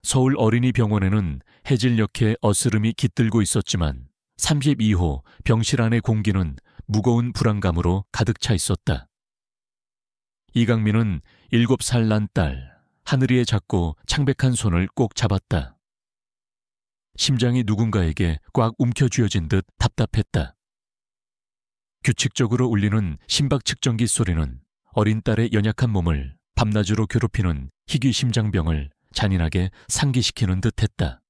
서울 어린이병원에는 해질녘에 어스름이 깃들고 있었지만 32호 병실 안의 공기는 무거운 불안감으로 가득 차 있었다. 이강민은 7살 난 딸 하늘이의 작고 창백한 손을 꼭 잡았다. 심장이 누군가에게 꽉 움켜쥐어진 듯 답답했다. 규칙적으로 울리는 심박 측정기 소리는 어린 딸의 연약한 몸을 밤낮으로 괴롭히는 희귀 심장병을 잔인하게 상기시키는 듯했다.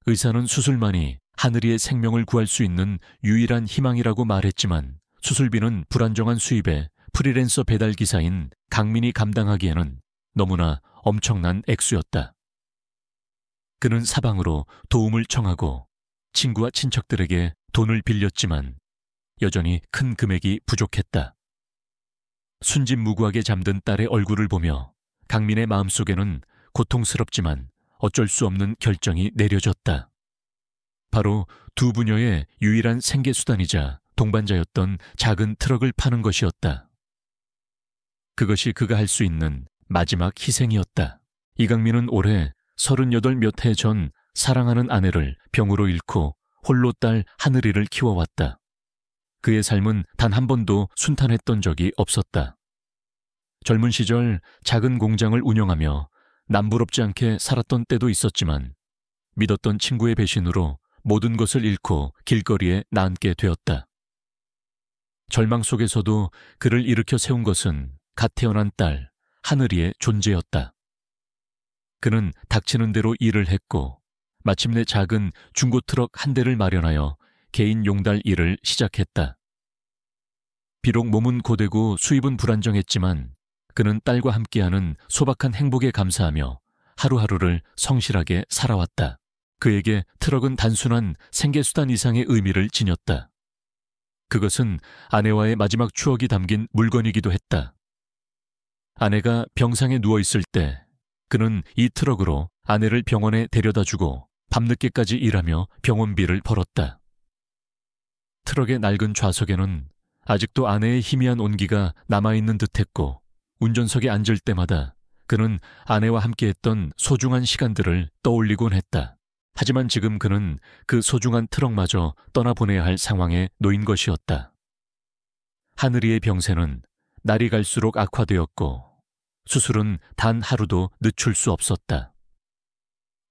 의사는 수술만이 하늘이의 생명을 구할 수 있는 유일한 희망이라고 말했지만 수술비는 불안정한 수입에 프리랜서 배달 기사인 강민이 감당하기에는 너무나 엄청난 액수였다. 그는 사방으로 도움을 청하고 친구와 친척들에게 돈을 빌렸지만 여전히 큰 금액이 부족했다. 순진무구하게 잠든 딸의 얼굴을 보며 강민의 마음속에는 고통스럽지만 어쩔 수 없는 결정이 내려졌다. 바로 두 부녀의 유일한 생계수단이자 동반자였던 작은 트럭을 파는 것이었다. 그것이 그가 할 수 있는 마지막 희생이었다. 이강민은 올해 38 몇 해 전 사랑하는 아내를 병으로 잃고 홀로 딸 하늘이를 키워왔다. 그의 삶은 단 한 번도 순탄했던 적이 없었다. 젊은 시절 작은 공장을 운영하며 남부럽지 않게 살았던 때도 있었지만 믿었던 친구의 배신으로 모든 것을 잃고 길거리에 나앉게 되었다. 절망 속에서도 그를 일으켜 세운 것은 갓 태어난 딸 하늘이의 존재였다. 그는 닥치는 대로 일을 했고 마침내 작은 중고 트럭 한 대를 마련하여 개인 용달 일을 시작했다. 비록 몸은 고되고 수입은 불안정했지만 그는 딸과 함께하는 소박한 행복에 감사하며 하루하루를 성실하게 살아왔다. 그에게 트럭은 단순한 생계수단 이상의 의미를 지녔다. 그것은 아내와의 마지막 추억이 담긴 물건이기도 했다. 아내가 병상에 누워있을 때 그는 이 트럭으로 아내를 병원에 데려다주고 밤늦게까지 일하며 병원비를 벌었다. 트럭의 낡은 좌석에는 아직도 아내의 희미한 온기가 남아있는 듯했고 운전석에 앉을 때마다 그는 아내와 함께했던 소중한 시간들을 떠올리곤 했다. 하지만 지금 그는 그 소중한 트럭마저 떠나보내야 할 상황에 놓인 것이었다. 하늘이의 병세는 날이 갈수록 악화되었고 수술은 단 하루도 늦출 수 없었다.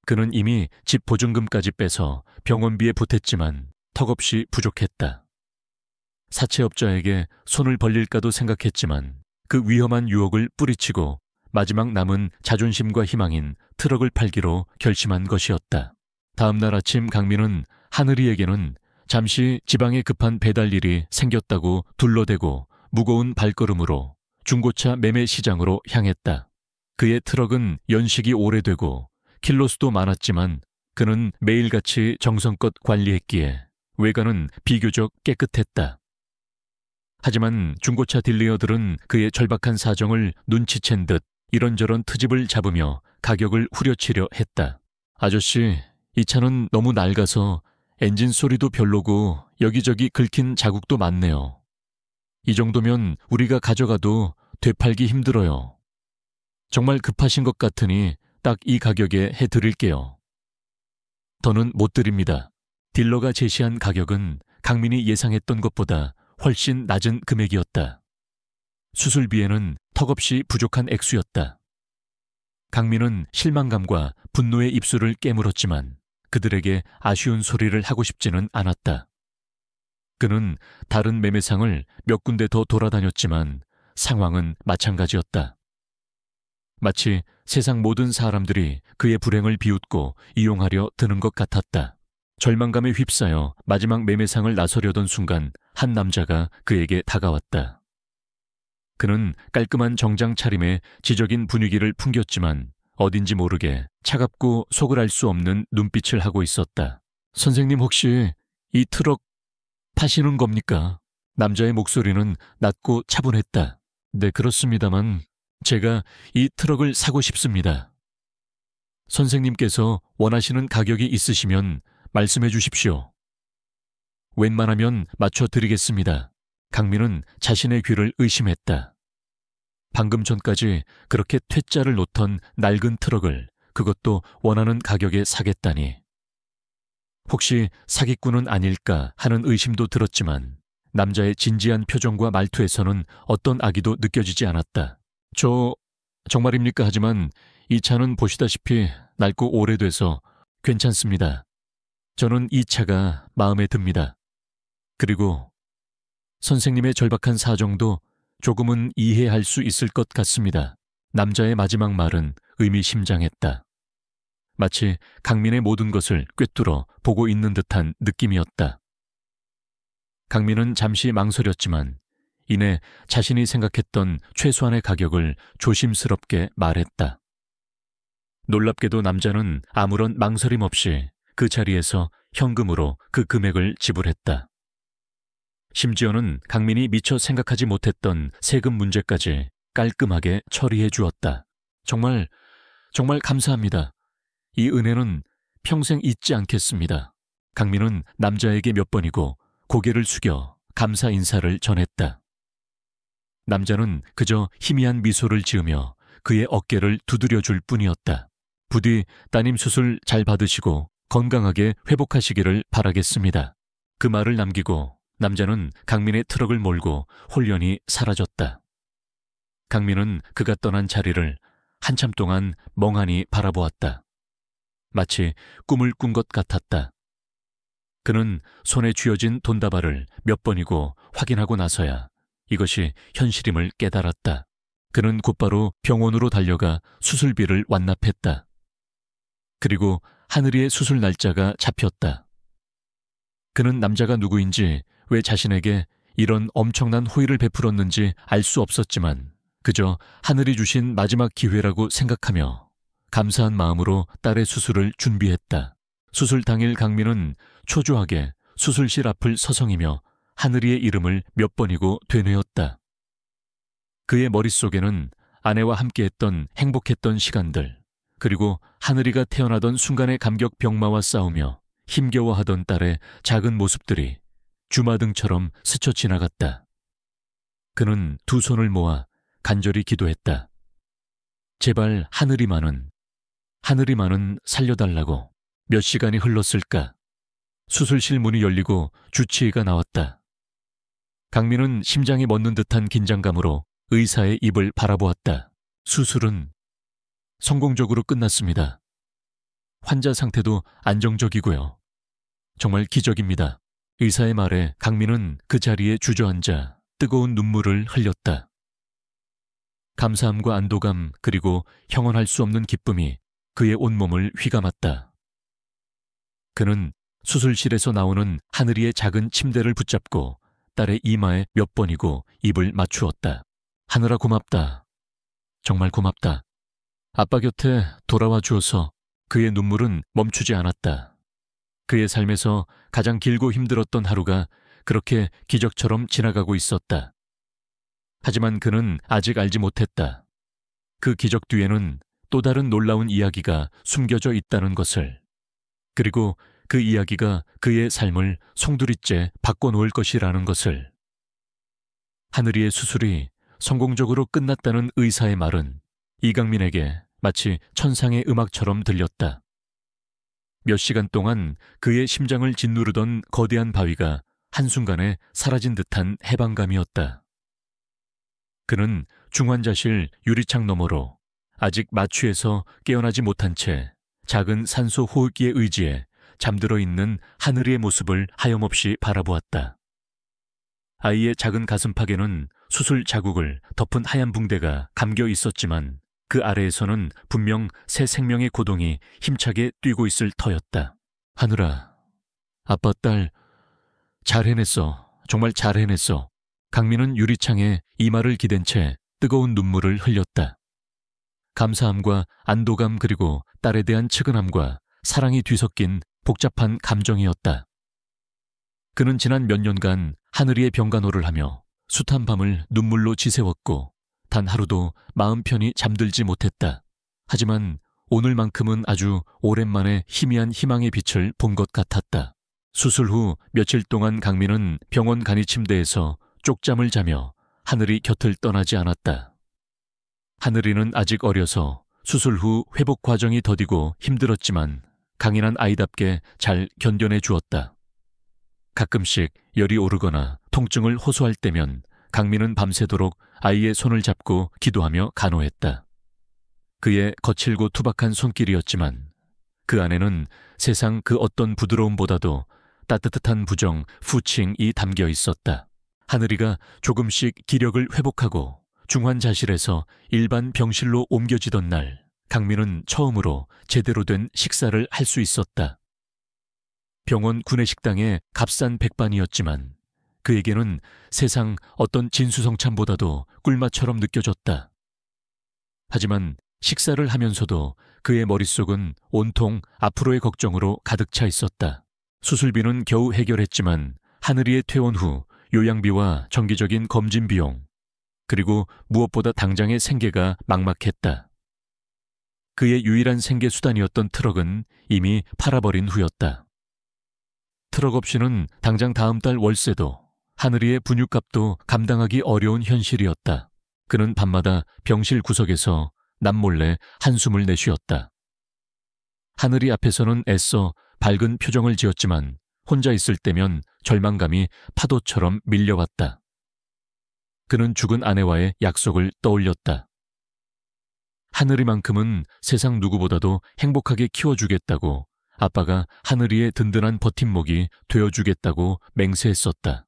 그는 이미 집 보증금까지 빼서 병원비에 보탰지만 턱없이 부족했다. 사채업자에게 손을 벌릴까도 생각했지만 그 위험한 유혹을 뿌리치고 마지막 남은 자존심과 희망인 트럭을 팔기로 결심한 것이었다. 다음 날 아침 강민은 하늘이에게는 잠시 지방에 급한 배달 일이 생겼다고 둘러대고 무거운 발걸음으로 중고차 매매 시장으로 향했다. 그의 트럭은 연식이 오래되고 킬로수도 많았지만 그는 매일같이 정성껏 관리했기에 외관은 비교적 깨끗했다. 하지만 중고차 딜리어들은 그의 절박한 사정을 눈치챈 듯 이런저런 트집을 잡으며 가격을 후려치려 했다. 아저씨, 이 차는 너무 낡아서 엔진 소리도 별로고 여기저기 긁힌 자국도 많네요. 이 정도면 우리가 가져가도 되팔기 힘들어요. 정말 급하신 것 같으니 딱 이 가격에 해드릴게요. 더는 못 드립니다. 딜러가 제시한 가격은 강민이 예상했던 것보다 훨씬 낮은 금액이었다. 수술비에는 턱없이 부족한 액수였다. 강민은 실망감과 분노의 입술을 깨물었지만 그들에게 아쉬운 소리를 하고 싶지는 않았다. 그는 다른 매매상을 몇 군데 더 돌아다녔지만 상황은 마찬가지였다. 마치 세상 모든 사람들이 그의 불행을 비웃고 이용하려 드는 것 같았다. 절망감에 휩싸여 마지막 매매상을 나서려던 순간 한 남자가 그에게 다가왔다. 그는 깔끔한 정장 차림에 지적인 분위기를 풍겼지만 어딘지 모르게 차갑고 속을 알 수 없는 눈빛을 하고 있었다. 선생님, 혹시 이 트럭 파시는 겁니까? 남자의 목소리는 낮고 차분했다. 네, 그렇습니다만 제가 이 트럭을 사고 싶습니다. 선생님께서 원하시는 가격이 있으시면 말씀해 주십시오. 웬만하면 맞춰드리겠습니다. 강민은 자신의 귀를 의심했다. 방금 전까지 그렇게 퇴짜를 놓던 낡은 트럭을 그것도 원하는 가격에 사겠다니. 혹시 사기꾼은 아닐까 하는 의심도 들었지만 남자의 진지한 표정과 말투에서는 어떤 악의도 느껴지지 않았다. 정말입니까? 하지만 이 차는 보시다시피 낡고 오래돼서 괜찮습니다. 저는 이 차가 마음에 듭니다. 그리고 선생님의 절박한 사정도 조금은 이해할 수 있을 것 같습니다. 남자의 마지막 말은 의미심장했다. 마치 강민의 모든 것을 꿰뚫어 보고 있는 듯한 느낌이었다. 강민은 잠시 망설였지만 이내 자신이 생각했던 최소한의 가격을 조심스럽게 말했다. 놀랍게도 남자는 아무런 망설임 없이 그 자리에서 현금으로 그 금액을 지불했다. 심지어는 강민이 미처 생각하지 못했던 세금 문제까지 깔끔하게 처리해 주었다. 정말 감사합니다. 이 은혜는 평생 잊지 않겠습니다. 강민은 남자에게 몇 번이고 고개를 숙여 감사 인사를 전했다. 남자는 그저 희미한 미소를 지으며 그의 어깨를 두드려줄 뿐이었다. 부디 따님 수술 잘 받으시고 건강하게 회복하시기를 바라겠습니다. 그 말을 남기고 남자는 강민의 트럭을 몰고 홀연히 사라졌다. 강민은 그가 떠난 자리를 한참 동안 멍하니 바라보았다. 마치 꿈을 꾼 것 같았다. 그는 손에 쥐어진 돈다발을 몇 번이고 확인하고 나서야 이것이 현실임을 깨달았다. 그는 곧바로 병원으로 달려가 수술비를 완납했다. 그리고 하늘이의 수술 날짜가 잡혔다. 그는 남자가 누구인지, 왜 자신에게 이런 엄청난 호의를 베풀었는지 알 수 없었지만 그저 하늘이 주신 마지막 기회라고 생각하며 감사한 마음으로 딸의 수술을 준비했다. 수술 당일 강민은 초조하게 수술실 앞을 서성이며 하늘이의 이름을 몇 번이고 되뇌었다. 그의 머릿속에는 아내와 함께했던 행복했던 시간들, 그리고 하늘이가 태어나던 순간의 감격 병마와 싸우며 힘겨워하던 딸의 작은 모습들이 주마등처럼 스쳐 지나갔다. 그는 두 손을 모아 간절히 기도했다. 제발 하늘이만은 살려달라고. 몇 시간이 흘렀을까? 수술실 문이 열리고 주치의가 나왔다. 강민은 심장이 멎는 듯한 긴장감으로 의사의 입을 바라보았다. 수술은 성공적으로 끝났습니다. 환자 상태도 안정적이고요. 정말 기적입니다. 의사의 말에 강민은 그 자리에 주저앉아 뜨거운 눈물을 흘렸다. 감사함과 안도감, 그리고 형언할 수 없는 기쁨이 그의 온몸을 휘감았다. 그는 수술실에서 나오는 하늘이의 작은 침대를 붙잡고 딸의 이마에 몇 번이고 입을 맞추었다. 하늘아, 고맙다. 정말 고맙다. 아빠 곁에 돌아와 주어서. 그의 눈물은 멈추지 않았다. 그의 삶에서 가장 길고 힘들었던 하루가 그렇게 기적처럼 지나가고 있었다. 하지만 그는 아직 알지 못했다. 그 기적 뒤에는 또 다른 놀라운 이야기가 숨겨져 있다는 것을. 그리고 그 이야기가 그의 삶을 송두리째 바꿔놓을 것이라는 것을. 하늘이의 수술이 성공적으로 끝났다는 의사의 말은 이강민에게 마치 천상의 음악처럼 들렸다. 몇 시간 동안 그의 심장을 짓누르던 거대한 바위가 한순간에 사라진 듯한 해방감이었다. 그는 중환자실 유리창 너머로 아직 마취에서 깨어나지 못한 채 작은 산소 호흡기에 의지해 잠들어 있는 하늘이의 모습을 하염없이 바라보았다. 아이의 작은 가슴팍에는 수술 자국을 덮은 하얀 붕대가 감겨 있었지만 그 아래에서는 분명 새 생명의 고동이 힘차게 뛰고 있을 터였다. 하늘아, 아빠, 딸, 잘 해냈어. 정말 잘 해냈어. 강민은 유리창에 이마를 기댄 채 뜨거운 눈물을 흘렸다. 감사함과 안도감, 그리고 딸에 대한 측은함과 사랑이 뒤섞인 복잡한 감정이었다. 그는 지난 몇 년간 하늘이의 병간호를 하며 숱한 밤을 눈물로 지새웠고 단 하루도 마음 편히 잠들지 못했다. 하지만 오늘만큼은 아주 오랜만에 희미한 희망의 빛을 본 것 같았다. 수술 후 며칠 동안 강민은 병원 간이 침대에서 쪽잠을 자며 하늘이 곁을 떠나지 않았다. 하늘이는 아직 어려서 수술 후 회복 과정이 더디고 힘들었지만 강인한 아이답게 잘 견뎌내 주었다. 가끔씩 열이 오르거나 통증을 호소할 때면 강민은 밤새도록 아이의 손을 잡고 기도하며 간호했다. 그의 거칠고 투박한 손길이었지만 그 안에는 세상 그 어떤 부드러움보다도 따뜻한 부정, 후칭이 담겨 있었다. 하늘이가 조금씩 기력을 회복하고 중환자실에서 일반 병실로 옮겨지던 날, 강민은 처음으로 제대로 된 식사를 할 수 있었다. 병원 구내식당의 값싼 백반이었지만 그에게는 세상 어떤 진수성찬보다도 꿀맛처럼 느껴졌다. 하지만 식사를 하면서도 그의 머릿속은 온통 앞으로의 걱정으로 가득 차 있었다. 수술비는 겨우 해결했지만 하늘이의 퇴원 후 요양비와 정기적인 검진 비용, 그리고 무엇보다 당장의 생계가 막막했다. 그의 유일한 생계 수단이었던 트럭은 이미 팔아버린 후였다. 트럭 없이는 당장 다음 달 월세도 하늘이의 분유값도 감당하기 어려운 현실이었다. 그는 밤마다 병실 구석에서 남몰래 한숨을 내쉬었다. 하늘이 앞에서는 애써 밝은 표정을 지었지만 혼자 있을 때면 절망감이 파도처럼 밀려왔다. 그는 죽은 아내와의 약속을 떠올렸다. 하늘이만큼은 세상 누구보다도 행복하게 키워주겠다고 아빠가 하늘이의 든든한 버팀목이 되어주겠다고 맹세했었다.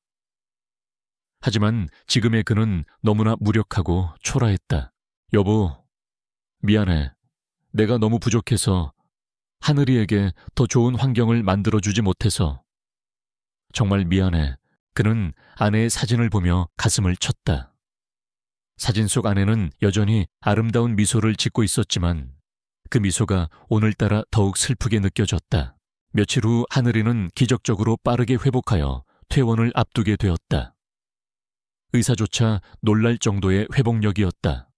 하지만 지금의 그는 너무나 무력하고 초라했다. 여보, 미안해. 내가 너무 부족해서 하늘이에게 더 좋은 환경을 만들어주지 못해서. 정말 미안해. 그는 아내의 사진을 보며 가슴을 쳤다. 사진 속 아내는 여전히 아름다운 미소를 짓고 있었지만 그 미소가 오늘따라 더욱 슬프게 느껴졌다. 며칠 후 하늘이는 기적적으로 빠르게 회복하여 퇴원을 앞두게 되었다. 의사조차 놀랄 정도의 회복력이었다.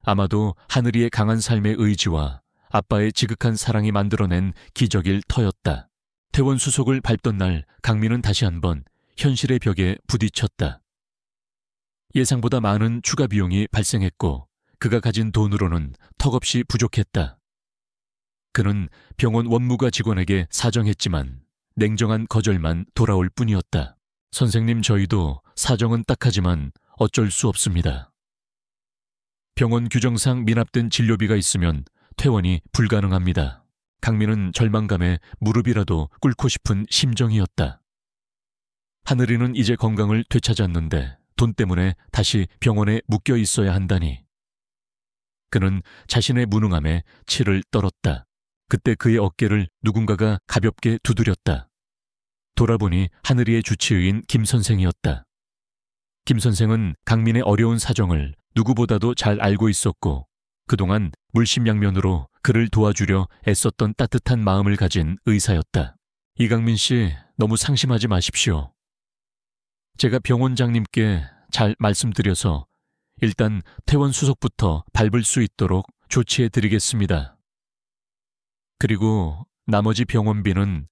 아마도 하늘이의 강한 삶의 의지와 아빠의 지극한 사랑이 만들어낸 기적일 터였다. 퇴원 수속을 밟던 날 강민은 다시 한번 현실의 벽에 부딪혔다. 예상보다 많은 추가 비용이 발생했고 그가 가진 돈으로는 턱없이 부족했다. 그는 병원 원무과 직원에게 사정했지만 냉정한 거절만 돌아올 뿐이었다. 선생님, 저희도 사정은 딱하지만 어쩔 수 없습니다. 병원 규정상 미납된 진료비가 있으면 퇴원이 불가능합니다. 강민은 절망감에 무릎이라도 꿇고 싶은 심정이었다. 하늘이는 이제 건강을 되찾았는데 돈 때문에 다시 병원에 묶여 있어야 한다니. 그는 자신의 무능함에 치를 떨었다. 그때 그의 어깨를 누군가가 가볍게 두드렸다. 돌아보니 하늘이의 주치의인 김 선생이었다. 김 선생은 강민의 어려운 사정을 누구보다도 잘 알고 있었고 그동안 물심양면으로 그를 도와주려 애썼던 따뜻한 마음을 가진 의사였다. 이강민 씨, 너무 상심하지 마십시오. 제가 병원장님께 잘 말씀드려서 일단 퇴원 수속부터 밟을 수 있도록 조치해드리겠습니다. 그리고 나머지 병원비는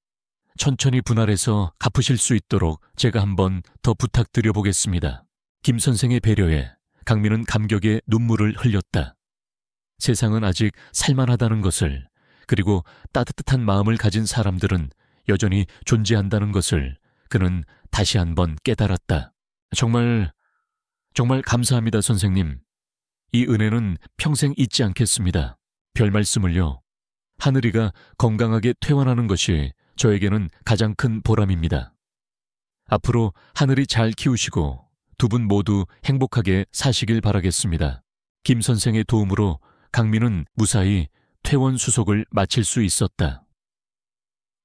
천천히 분할해서 갚으실 수 있도록 제가 한번 더 부탁드려 보겠습니다. 김 선생의 배려에 강민은 감격의 눈물을 흘렸다. 세상은 아직 살만하다는 것을, 그리고 따뜻한 마음을 가진 사람들은 여전히 존재한다는 것을 그는 다시 한번 깨달았다. 정말 감사합니다, 선생님. 이 은혜는 평생 잊지 않겠습니다. 별 말씀을요. 하늘이가 건강하게 퇴원하는 것이 저에게는 가장 큰 보람입니다. 앞으로 하늘이 잘 키우시고 두 분 모두 행복하게 사시길 바라겠습니다. 김 선생의 도움으로 강민은 무사히 퇴원 수속을 마칠 수 있었다.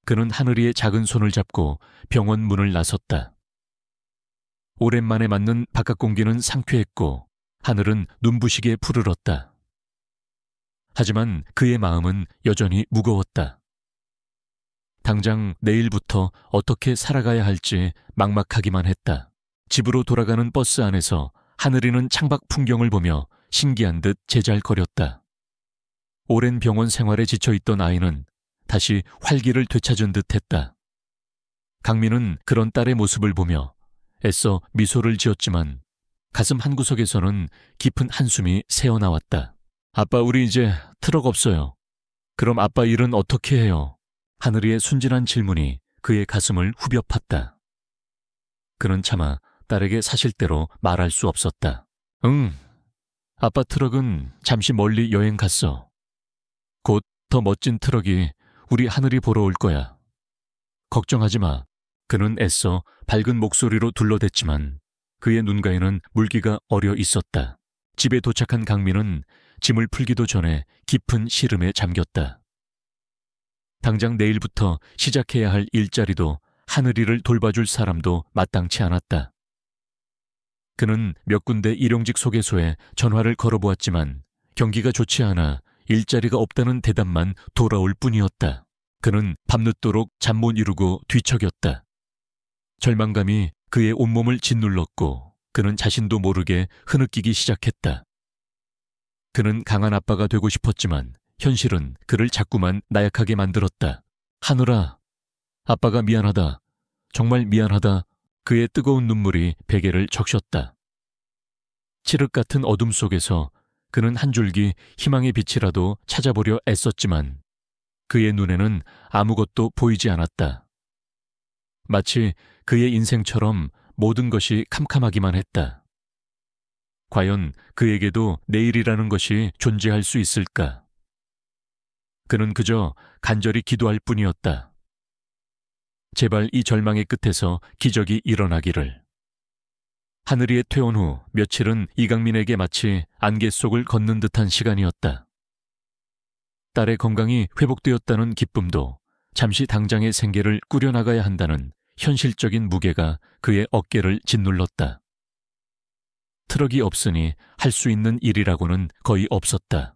그는 하늘이의 작은 손을 잡고 병원 문을 나섰다. 오랜만에 맞는 바깥 공기는 상쾌했고 하늘은 눈부시게 푸르렀다. 하지만 그의 마음은 여전히 무거웠다. 당장 내일부터 어떻게 살아가야 할지 막막하기만 했다. 집으로 돌아가는 버스 안에서 하늘이는 창밖 풍경을 보며 신기한 듯 제잘거렸다. 오랜 병원 생활에 지쳐있던 아이는 다시 활기를 되찾은 듯 했다. 강민은 그런 딸의 모습을 보며 애써 미소를 지었지만 가슴 한구석에서는 깊은 한숨이 새어나왔다. 아빠, 우리 이제 트럭 없어요. 그럼 아빠 일은 어떻게 해요? 하늘이의 순진한 질문이 그의 가슴을 후벼 팠다. 그는 차마 딸에게 사실대로 말할 수 없었다. 응, 아빠 트럭은 잠시 멀리 여행 갔어. 곧 더 멋진 트럭이 우리 하늘이 보러 올 거야. 걱정하지 마. 그는 애써 밝은 목소리로 둘러댔지만 그의 눈가에는 물기가 어려 있었다. 집에 도착한 강민은 짐을 풀기도 전에 깊은 시름에 잠겼다. 당장 내일부터 시작해야 할 일자리도 하늘이를 돌봐줄 사람도 마땅치 않았다. 그는 몇 군데 일용직 소개소에 전화를 걸어보았지만 경기가 좋지 않아 일자리가 없다는 대답만 돌아올 뿐이었다. 그는 밤늦도록 잠 못 이루고 뒤척였다. 절망감이 그의 온몸을 짓눌렀고 그는 자신도 모르게 흐느끼기 시작했다. 그는 강한 아빠가 되고 싶었지만 현실은 그를 자꾸만 나약하게 만들었다. 하늘아, 아빠가 미안하다. 정말 미안하다. 그의 뜨거운 눈물이 베개를 적셨다. 칠흑 같은 어둠 속에서 그는 한 줄기 희망의 빛이라도 찾아보려 애썼지만 그의 눈에는 아무것도 보이지 않았다. 마치 그의 인생처럼 모든 것이 캄캄하기만 했다. 과연 그에게도 내일이라는 것이 존재할 수 있을까? 그는 그저 간절히 기도할 뿐이었다. 제발 이 절망의 끝에서 기적이 일어나기를. 하늘이의 퇴원 후 며칠은 이강민에게 마치 안개 속을 걷는 듯한 시간이었다. 딸의 건강이 회복되었다는 기쁨도 잠시 당장의 생계를 꾸려나가야 한다는 현실적인 무게가 그의 어깨를 짓눌렀다. 트럭이 없으니 할 수 있는 일이라고는 거의 없었다.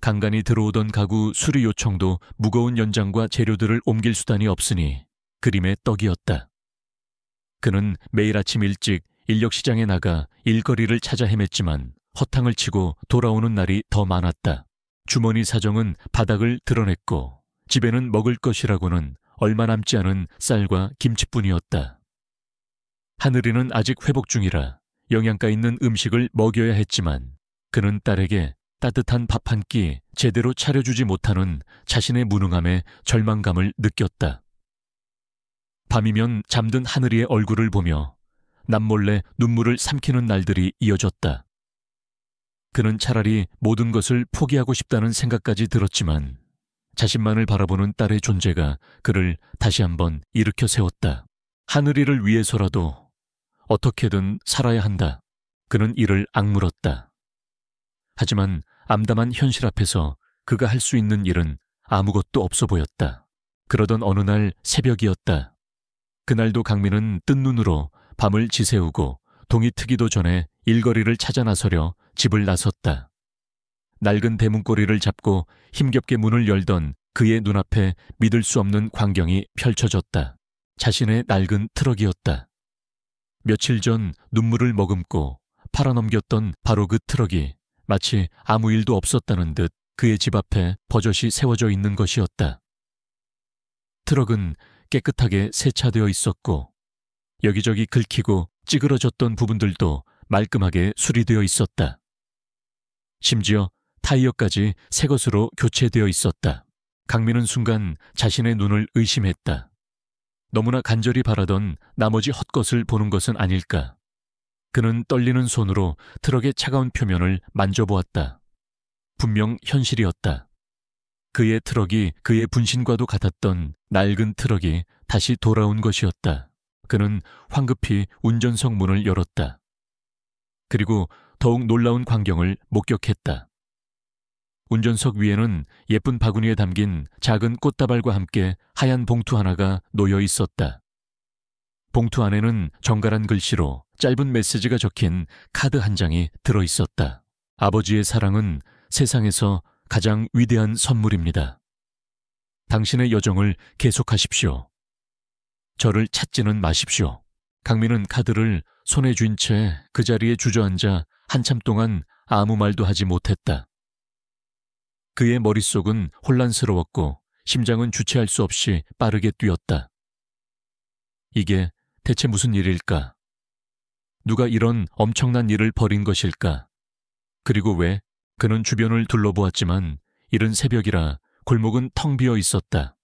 간간히 들어오던 가구 수리 요청도 무거운 연장과 재료들을 옮길 수단이 없으니 그림의 떡이었다. 그는 매일 아침 일찍 인력시장에 나가 일거리를 찾아 헤맸지만 허탕을 치고 돌아오는 날이 더 많았다. 주머니 사정은 바닥을 드러냈고 집에는 먹을 것이라고는 얼마 남지 않은 쌀과 김치뿐이었다. 하늘이는 아직 회복 중이라 영양가 있는 음식을 먹여야 했지만 그는 딸에게 따뜻한 밥 한 끼 제대로 차려주지 못하는 자신의 무능함에 절망감을 느꼈다. 밤이면 잠든 하늘이의 얼굴을 보며 남몰래 눈물을 삼키는 날들이 이어졌다. 그는 차라리 모든 것을 포기하고 싶다는 생각까지 들었지만 자신만을 바라보는 딸의 존재가 그를 다시 한번 일으켜 세웠다. 하늘이를 위해서라도 어떻게든 살아야 한다. 그는 이를 악물었다. 하지만 암담한 현실 앞에서 그가 할 수 있는 일은 아무것도 없어 보였다. 그러던 어느 날 새벽이었다. 그날도 강민은 뜬 눈으로 밤을 지새우고 동이 트기도 전에 일거리를 찾아 나서려 집을 나섰다. 낡은 대문고리를 잡고 힘겹게 문을 열던 그의 눈앞에 믿을 수 없는 광경이 펼쳐졌다. 자신의 낡은 트럭이었다. 며칠 전 눈물을 머금고 팔아넘겼던 바로 그 트럭이 마치 아무 일도 없었다는 듯 그의 집 앞에 버젓이 세워져 있는 것이었다. 트럭은 깨끗하게 세차되어 있었고 여기저기 긁히고 찌그러졌던 부분들도 말끔하게 수리되어 있었다. 심지어 타이어까지 새 것으로 교체되어 있었다. 강민은 순간 자신의 눈을 의심했다. 너무나 간절히 바라던 나머지 헛것을 보는 것은 아닐까. 그는 떨리는 손으로 트럭의 차가운 표면을 만져보았다. 분명 현실이었다. 그의 트럭이 그의 분신과도 같았던 낡은 트럭이 다시 돌아온 것이었다. 그는 황급히 운전석 문을 열었다. 그리고 더욱 놀라운 광경을 목격했다. 운전석 위에는 예쁜 바구니에 담긴 작은 꽃다발과 함께 하얀 봉투 하나가 놓여 있었다. 봉투 안에는 정갈한 글씨로 짧은 메시지가 적힌 카드 한 장이 들어 있었다. 아버지의 사랑은 세상에서 가장 위대한 선물입니다. 당신의 여정을 계속하십시오. 저를 찾지는 마십시오. 강민은 카드를 손에 쥔 채 그 자리에 주저앉아 한참 동안 아무 말도 하지 못했다. 그의 머릿속은 혼란스러웠고 심장은 주체할 수 없이 빠르게 뛰었다. 이게 대체 무슨 일일까? 누가 이런 엄청난 일을 벌인 것일까? 그리고 왜 그는 주변을 둘러보았지만 이른 새벽이라 골목은 텅 비어 있었다.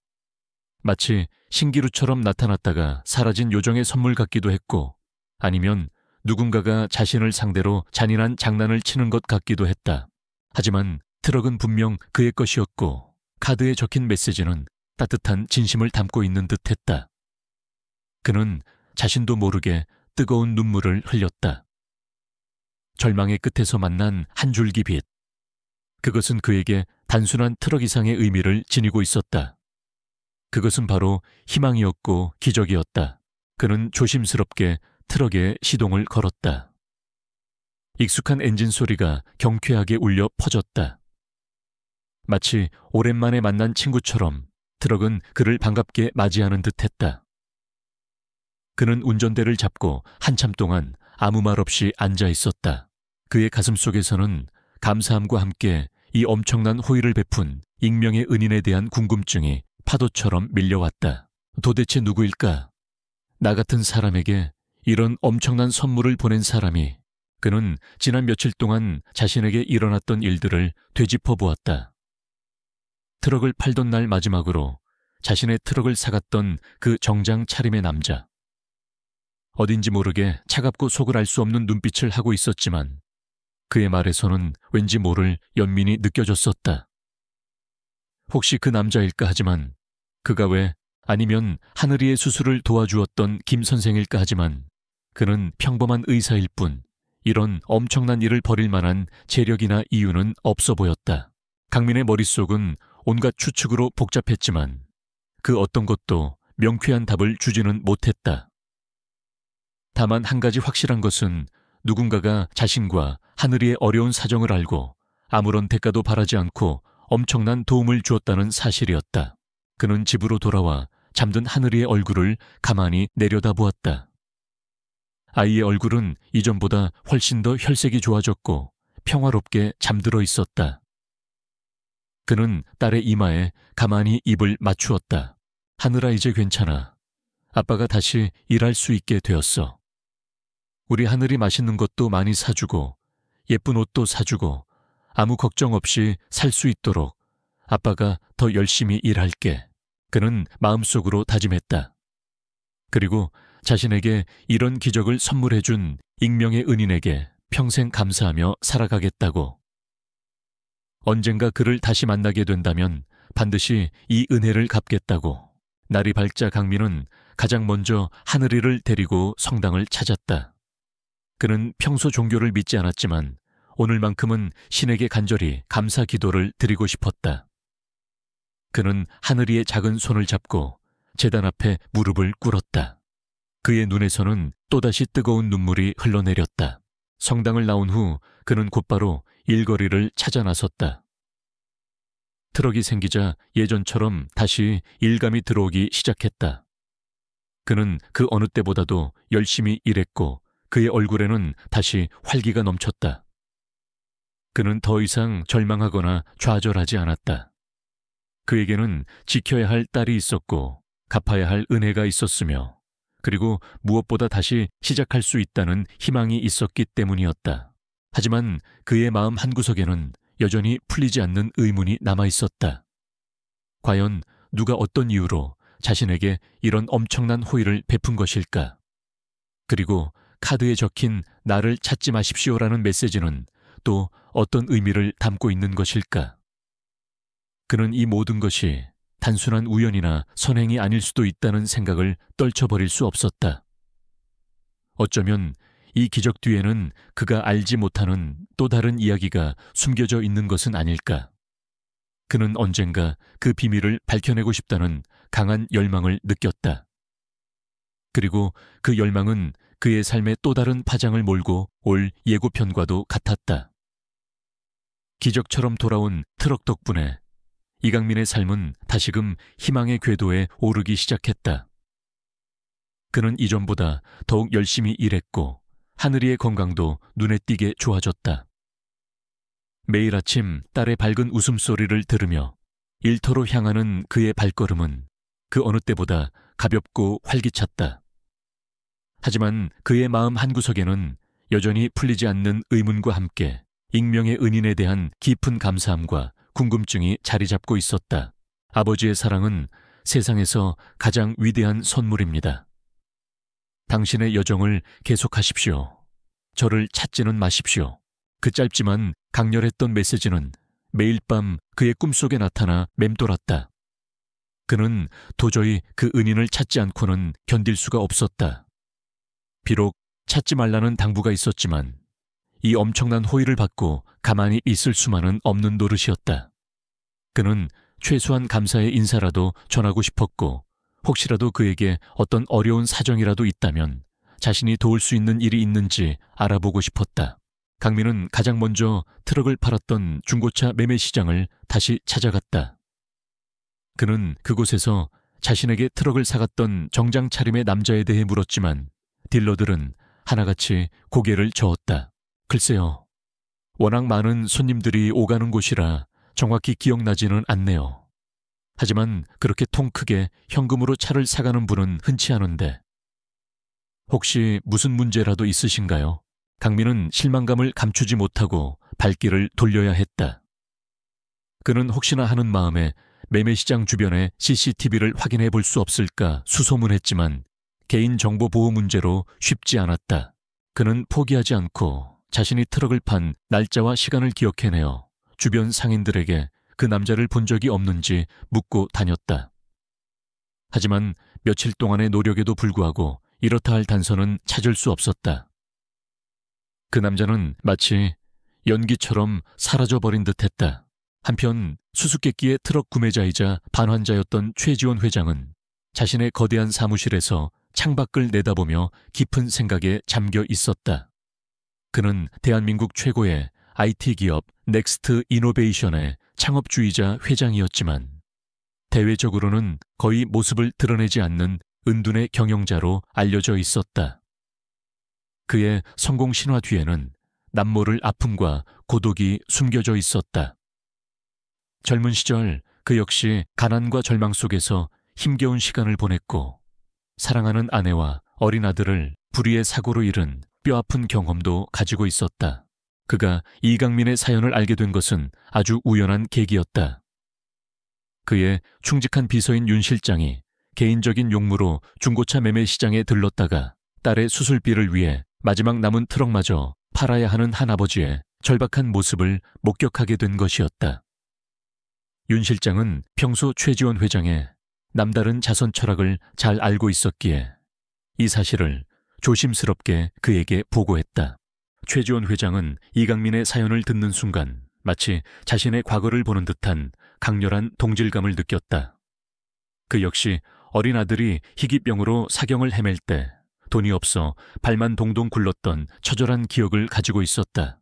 마치 신기루처럼 나타났다가 사라진 요정의 선물 같기도 했고 아니면 누군가가 자신을 상대로 잔인한 장난을 치는 것 같기도 했다. 하지만 트럭은 분명 그의 것이었고 카드에 적힌 메시지는 따뜻한 진심을 담고 있는 듯했다. 그는 자신도 모르게 뜨거운 눈물을 흘렸다. 절망의 끝에서 만난 한 줄기 빛. 그것은 그에게 단순한 트럭 이상의 의미를 지니고 있었다. 그것은 바로 희망이었고 기적이었다. 그는 조심스럽게 트럭에 시동을 걸었다. 익숙한 엔진 소리가 경쾌하게 울려 퍼졌다. 마치 오랜만에 만난 친구처럼 트럭은 그를 반갑게 맞이하는 듯했다. 그는 운전대를 잡고 한참 동안 아무 말 없이 앉아 있었다. 그의 가슴 속에서는 감사함과 함께 이 엄청난 호의를 베푼 익명의 은인에 대한 궁금증이 파도처럼 밀려왔다. 도대체 누구일까? 나 같은 사람에게 이런 엄청난 선물을 보낸 사람이. 그는 지난 며칠 동안 자신에게 일어났던 일들을 되짚어 보았다. 트럭을 팔던 날 마지막으로 자신의 트럭을 사갔던 그 정장 차림의 남자. 어딘지 모르게 차갑고 속을 알 수 없는 눈빛을 하고 있었지만 그의 말에서는 왠지 모를 연민이 느껴졌었다. 혹시 그 남자일까 하지만 그가 왜 아니면 하늘이의 수술을 도와주었던 김 선생일까 하지만 그는 평범한 의사일 뿐 이런 엄청난 일을 벌일 만한 재력이나 이유는 없어 보였다. 강민의 머릿속은 온갖 추측으로 복잡했지만 그 어떤 것도 명쾌한 답을 주지는 못했다. 다만 한 가지 확실한 것은 누군가가 자신과 하늘이의 어려운 사정을 알고 아무런 대가도 바라지 않고 엄청난 도움을 주었다는 사실이었다. 그는 집으로 돌아와 잠든 하늘이의 얼굴을 가만히 내려다보았다. 아이의 얼굴은 이전보다 훨씬 더 혈색이 좋아졌고 평화롭게 잠들어 있었다. 그는 딸의 이마에 가만히 입을 맞추었다. 하늘아, 이제 괜찮아. 아빠가 다시 일할 수 있게 되었어. 우리 하늘이 맛있는 것도 많이 사주고 예쁜 옷도 사주고 아무 걱정 없이 살 수 있도록 아빠가 더 열심히 일할게. 그는 마음속으로 다짐했다. 그리고 자신에게 이런 기적을 선물해준 익명의 은인에게 평생 감사하며 살아가겠다고. 언젠가 그를 다시 만나게 된다면 반드시 이 은혜를 갚겠다고. 날이 밝자 강민은 가장 먼저 하늘이를 데리고 성당을 찾았다. 그는 평소 종교를 믿지 않았지만 오늘만큼은 신에게 간절히 감사 기도를 드리고 싶었다. 그는 하늘이의 작은 손을 잡고 제단 앞에 무릎을 꿇었다. 그의 눈에서는 또다시 뜨거운 눈물이 흘러내렸다. 성당을 나온 후 그는 곧바로 일거리를 찾아 나섰다. 트럭이 생기자 예전처럼 다시 일감이 들어오기 시작했다. 그는 그 어느 때보다도 열심히 일했고 그의 얼굴에는 다시 활기가 넘쳤다. 그는 더 이상 절망하거나 좌절하지 않았다. 그에게는 지켜야 할 딸이 있었고 갚아야 할 은혜가 있었으며 그리고 무엇보다 다시 시작할 수 있다는 희망이 있었기 때문이었다. 하지만 그의 마음 한구석에는 여전히 풀리지 않는 의문이 남아 있었다. 과연 누가 어떤 이유로 자신에게 이런 엄청난 호의를 베푼 것일까? 그리고 카드에 적힌 나를 찾지 마십시오라는 메시지는 또 어떤 의미를 담고 있는 것일까? 그는 이 모든 것이 단순한 우연이나 선행이 아닐 수도 있다는 생각을 떨쳐버릴 수 없었다. 어쩌면 이 기적 뒤에는 그가 알지 못하는 또 다른 이야기가 숨겨져 있는 것은 아닐까. 그는 언젠가 그 비밀을 밝혀내고 싶다는 강한 열망을 느꼈다. 그리고 그 열망은 그의 삶의 또 다른 파장을 몰고 올 예고편과도 같았다. 기적처럼 돌아온 트럭 덕분에 이강민의 삶은 다시금 희망의 궤도에 오르기 시작했다. 그는 이전보다 더욱 열심히 일했고 하늘이의 건강도 눈에 띄게 좋아졌다. 매일 아침 딸의 밝은 웃음소리를 들으며 일터로 향하는 그의 발걸음은 그 어느 때보다 가볍고 활기찼다. 하지만 그의 마음 한구석에는 여전히 풀리지 않는 의문과 함께 익명의 은인에 대한 깊은 감사함과 궁금증이 자리 잡고 있었다. 아버지의 사랑은 세상에서 가장 위대한 선물입니다. 당신의 여정을 계속하십시오. 저를 찾지는 마십시오. 그 짧지만 강렬했던 메시지는 매일 밤 그의 꿈속에 나타나 맴돌았다. 그는 도저히 그 은인을 찾지 않고는 견딜 수가 없었다. 비록 찾지 말라는 당부가 있었지만 이 엄청난 호의를 받고 가만히 있을 수만은 없는 노릇이었다. 그는 최소한 감사의 인사라도 전하고 싶었고 혹시라도 그에게 어떤 어려운 사정이라도 있다면 자신이 도울 수 있는 일이 있는지 알아보고 싶었다. 강민은 가장 먼저 트럭을 팔았던 중고차 매매 시장을 다시 찾아갔다. 그는 그곳에서 자신에게 트럭을 사갔던 정장 차림의 남자에 대해 물었지만 딜러들은 하나같이 고개를 저었다. 글쎄요. 워낙 많은 손님들이 오가는 곳이라 정확히 기억나지는 않네요. 하지만 그렇게 통 크게 현금으로 차를 사가는 분은 흔치 않은데. 혹시 무슨 문제라도 있으신가요? 강민은 실망감을 감추지 못하고 발길을 돌려야 했다. 그는 혹시나 하는 마음에 매매시장 주변의 CCTV를 확인해 볼 수 없을까 수소문했지만 개인정보 보호 문제로 쉽지 않았다. 그는 포기하지 않고 자신이 트럭을 판 날짜와 시간을 기억해내어 주변 상인들에게 그 남자를 본 적이 없는지 묻고 다녔다. 하지만 며칠 동안의 노력에도 불구하고 이렇다 할 단서는 찾을 수 없었다. 그 남자는 마치 연기처럼 사라져버린 듯했다. 한편 수수께끼의 트럭 구매자이자 반환자였던 최지원 회장은 자신의 거대한 사무실에서 창밖을 내다보며 깊은 생각에 잠겨 있었다. 그는 대한민국 최고의 IT 기업 넥스트 이노베이션의 창업주의자 회장이었지만 대외적으로는 거의 모습을 드러내지 않는 은둔의 경영자로 알려져 있었다. 그의 성공 신화 뒤에는 남모를 아픔과 고독이 숨겨져 있었다. 젊은 시절 그 역시 가난과 절망 속에서 힘겨운 시간을 보냈고 사랑하는 아내와 어린 아들을 불의의 사고로 잃은 뼈아픈 경험도 가지고 있었다. 그가 이강민의 사연을 알게 된 것은 아주 우연한 계기였다. 그의 충직한 비서인 윤 실장이 개인적인 용무로 중고차 매매 시장에 들렀다가 딸의 수술비를 위해 마지막 남은 트럭마저 팔아야 하는 한 아버지의 절박한 모습을 목격하게 된 것이었다. 윤 실장은 평소 최지원 회장의 남다른 자선 철학을 잘 알고 있었기에 이 사실을 조심스럽게 그에게 보고했다. 최지원 회장은 이강민의 사연을 듣는 순간 마치 자신의 과거를 보는 듯한 강렬한 동질감을 느꼈다. 그 역시 어린 아들이 희귀병으로 사경을 헤맬 때 돈이 없어 발만 동동 굴렀던 처절한 기억을 가지고 있었다.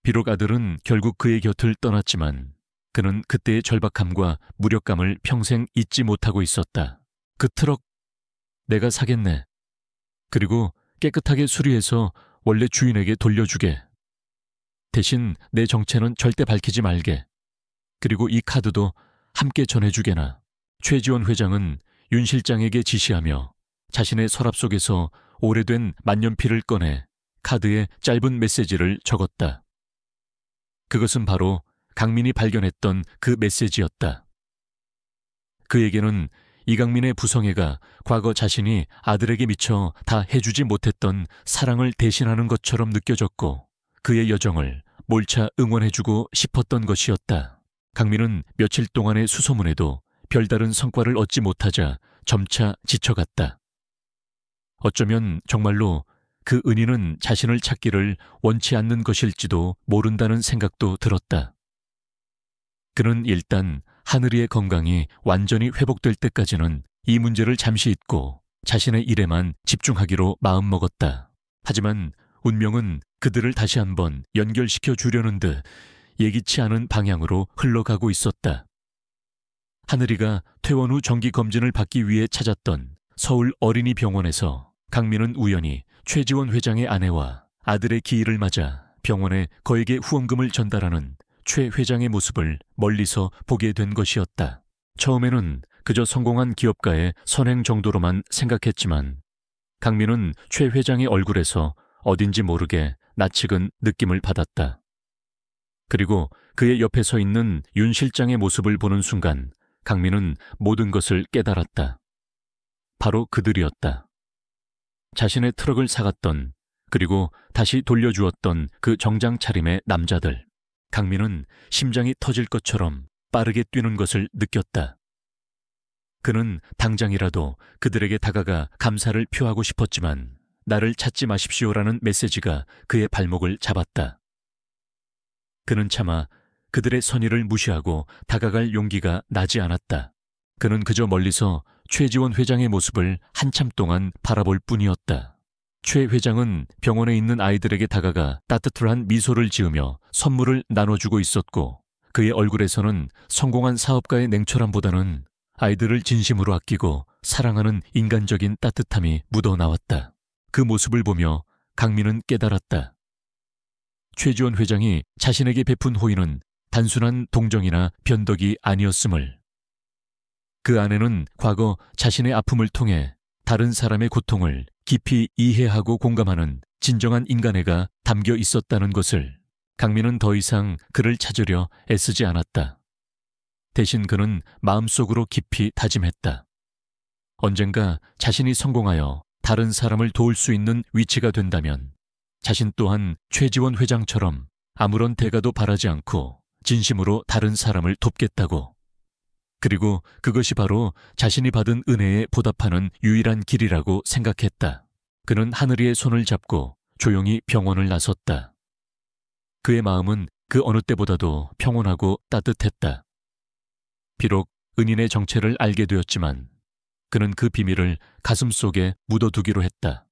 비록 아들은 결국 그의 곁을 떠났지만 그는 그때의 절박함과 무력감을 평생 잊지 못하고 있었다. 그 트럭 내가 사겠네. 그리고 깨끗하게 수리해서 원래 주인에게 돌려주게. 대신 내 정체는 절대 밝히지 말게. 그리고 이 카드도 함께 전해주게나. 최지원 회장은 윤 실장에게 지시하며 자신의 서랍 속에서 오래된 만년필을 꺼내 카드에 짧은 메시지를 적었다. 그것은 바로 강민이 발견했던 그 메시지였다. 그에게는 이강민의 부성애가 과거 자신이 아들에게 미쳐 다 해주지 못했던 사랑을 대신하는 것처럼 느껴졌고 그의 여정을 몰차 응원해주고 싶었던 것이었다. 강민은 며칠 동안의 수소문에도 별다른 성과를 얻지 못하자 점차 지쳐갔다. 어쩌면 정말로 그 은인은 자신을 찾기를 원치 않는 것일지도 모른다는 생각도 들었다. 그는 일단 하늘이의 건강이 완전히 회복될 때까지는 이 문제를 잠시 잊고 자신의 일에만 집중하기로 마음먹었다. 하지만 운명은 그들을 다시 한번 연결시켜 주려는 듯 예기치 않은 방향으로 흘러가고 있었다. 하늘이가 퇴원 후 정기검진을 받기 위해 찾았던 서울 어린이병원에서 강민은 우연히 최지원 회장의 아내와 아들의 기일을 맞아 병원에 거액의 후원금을 전달하는 최 회장의 모습을 멀리서 보게 된 것이었다. 처음에는 그저 성공한 기업가의 선행 정도로만 생각했지만 강민은 최 회장의 얼굴에서 어딘지 모르게 낯익은 느낌을 받았다. 그리고 그의 옆에 서 있는 윤 실장의 모습을 보는 순간 강민은 모든 것을 깨달았다. 바로 그들이었다. 자신의 트럭을 사갔던, 그리고 다시 돌려주었던 그 정장 차림의 남자들. 강민은 심장이 터질 것처럼 빠르게 뛰는 것을 느꼈다. 그는 당장이라도 그들에게 다가가 감사를 표하고 싶었지만 나를 찾지 마십시오라는 메시지가 그의 발목을 잡았다. 그는 차마 그들의 선의를 무시하고 다가갈 용기가 나지 않았다. 그는 그저 멀리서 최지원 회장의 모습을 한참 동안 바라볼 뿐이었다. 최 회장은 병원에 있는 아이들에게 다가가 따뜻한 미소를 지으며 선물을 나눠주고 있었고, 그의 얼굴에서는 성공한 사업가의 냉철함보다는 아이들을 진심으로 아끼고 사랑하는 인간적인 따뜻함이 묻어나왔다. 그 모습을 보며 강민은 깨달았다. 최지원 회장이 자신에게 베푼 호의는 단순한 동정이나 변덕이 아니었음을. 그 안에는 과거 자신의 아픔을 통해 다른 사람의 고통을 깊이 이해하고 공감하는 진정한 인간애가 담겨 있었다는 것을. 강민은 더 이상 그를 찾으려 애쓰지 않았다. 대신 그는 마음속으로 깊이 다짐했다. 언젠가 자신이 성공하여 다른 사람을 도울 수 있는 위치가 된다면 자신 또한 최지원 회장처럼 아무런 대가도 바라지 않고 진심으로 다른 사람을 돕겠다고. 그리고 그것이 바로 자신이 받은 은혜에 보답하는 유일한 길이라고 생각했다. 그는 하늘이의 손을 잡고 조용히 병원을 나섰다. 그의 마음은 그 어느 때보다도 평온하고 따뜻했다. 비록 은인의 정체를 알게 되었지만 그는 그 비밀을 가슴속에 묻어두기로 했다.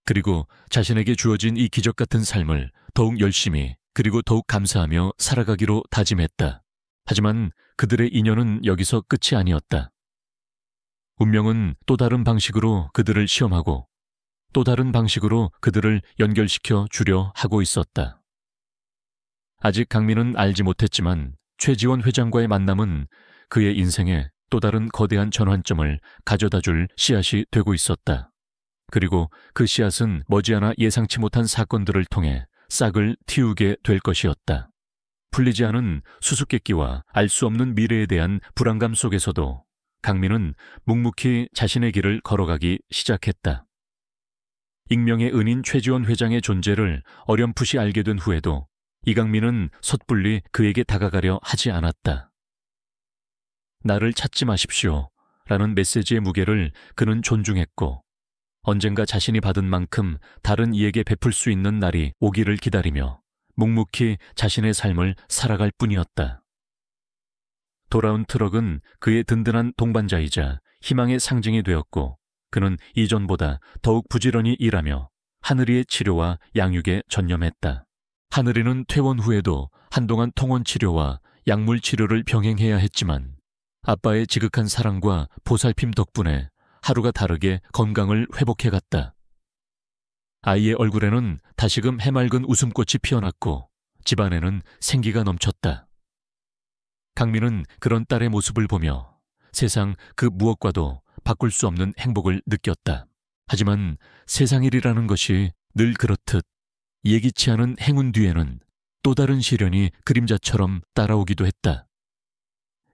그리고 자신에게 주어진 이 기적 같은 삶을 더욱 열심히 그리고 더욱 감사하며 살아가기로 다짐했다. 하지만 그들의 인연은 여기서 끝이 아니었다. 운명은 또 다른 방식으로 그들을 시험하고 또 다른 방식으로 그들을 연결시켜 주려 하고 있었다. 아직 강민은 알지 못했지만 최지원 회장과의 만남은 그의 인생에 또 다른 거대한 전환점을 가져다줄 씨앗이 되고 있었다. 그리고 그 씨앗은 머지않아 예상치 못한 사건들을 통해 싹을 틔우게 될 것이었다. 풀리지 않은 수수께끼와 알 수 없는 미래에 대한 불안감 속에서도 강민은 묵묵히 자신의 길을 걸어가기 시작했다. 익명의 은인 최지원 회장의 존재를 어렴풋이 알게 된 후에도 이강민은 섣불리 그에게 다가가려 하지 않았다. 나를 찾지 마십시오 라는 메시지의 무게를 그는 존중했고, 언젠가 자신이 받은 만큼 다른 이에게 베풀 수 있는 날이 오기를 기다리며 묵묵히 자신의 삶을 살아갈 뿐이었다. 돌아온 트럭은 그의 든든한 동반자이자 희망의 상징이 되었고, 그는 이전보다 더욱 부지런히 일하며 하늘이의 치료와 양육에 전념했다. 하늘이는 퇴원 후에도 한동안 통원 치료와 약물 치료를 병행해야 했지만 아빠의 지극한 사랑과 보살핌 덕분에 하루가 다르게 건강을 회복해갔다. 아이의 얼굴에는 다시금 해맑은 웃음꽃이 피어났고 집안에는 생기가 넘쳤다. 강민은 그런 딸의 모습을 보며 세상 그 무엇과도 바꿀 수 없는 행복을 느꼈다. 하지만 세상 일이라는 것이 늘 그렇듯 예기치 않은 행운 뒤에는 또 다른 시련이 그림자처럼 따라오기도 했다.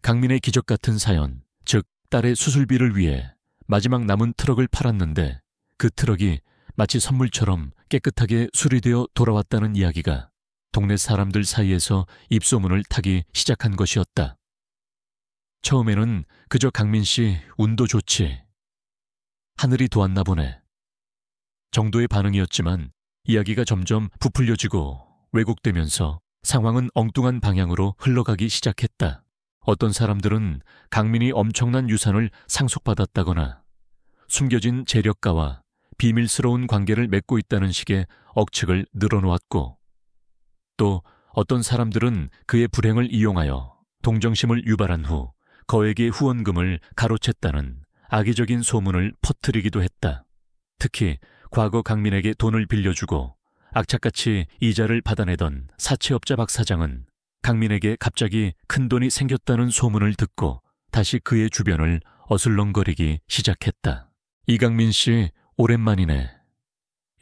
강민의 기적 같은 사연, 즉 딸의 수술비를 위해 마지막 남은 트럭을 팔았는데 그 트럭이 마치 선물처럼 깨끗하게 수리되어 돌아왔다는 이야기가 동네 사람들 사이에서 입소문을 타기 시작한 것이었다. 처음에는 그저 강민 씨 운도 좋지, 하늘이 도왔나 보네 정도의 반응이었지만 이야기가 점점 부풀려지고 왜곡되면서 상황은 엉뚱한 방향으로 흘러가기 시작했다. 어떤 사람들은 강민이 엄청난 유산을 상속받았다거나 숨겨진 재력가와 비밀스러운 관계를 맺고 있다는 식의 억측을 늘어놓았고, 또 어떤 사람들은 그의 불행을 이용하여 동정심을 유발한 후 거액의 후원금을 가로챘다는 악의적인 소문을 퍼뜨리기도 했다. 특히 과거 강민에게 돈을 빌려주고 악착같이 이자를 받아내던 사채업자 박 사장은 강민에게 갑자기 큰돈이 생겼다는 소문을 듣고 다시 그의 주변을 어슬렁거리기 시작했다. 이강민 씨 오랜만이네.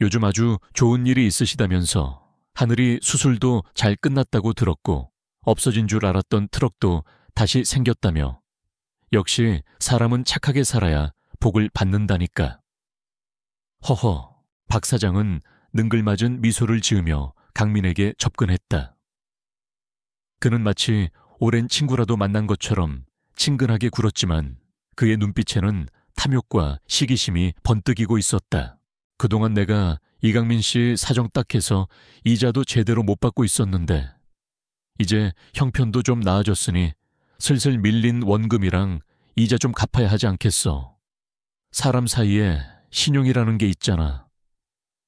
요즘 아주 좋은 일이 있으시다면서 하늘이 수술도 잘 끝났다고 들었고 없어진 줄 알았던 트럭도 다시 생겼다며 역시 사람은 착하게 살아야 복을 받는다니까. 허허, 박 사장은 능글맞은 미소를 지으며 강민에게 접근했다. 그는 마치 오랜 친구라도 만난 것처럼 친근하게 굴었지만 그의 눈빛에는 탐욕과 시기심이 번뜩이고 있었다. 그동안 내가 이강민 씨 사정 딱해서 이자도 제대로 못 받고 있었는데 이제 형편도 좀 나아졌으니 슬슬 밀린 원금이랑 이자 좀 갚아야 하지 않겠어. 사람 사이에 신용이라는 게 있잖아.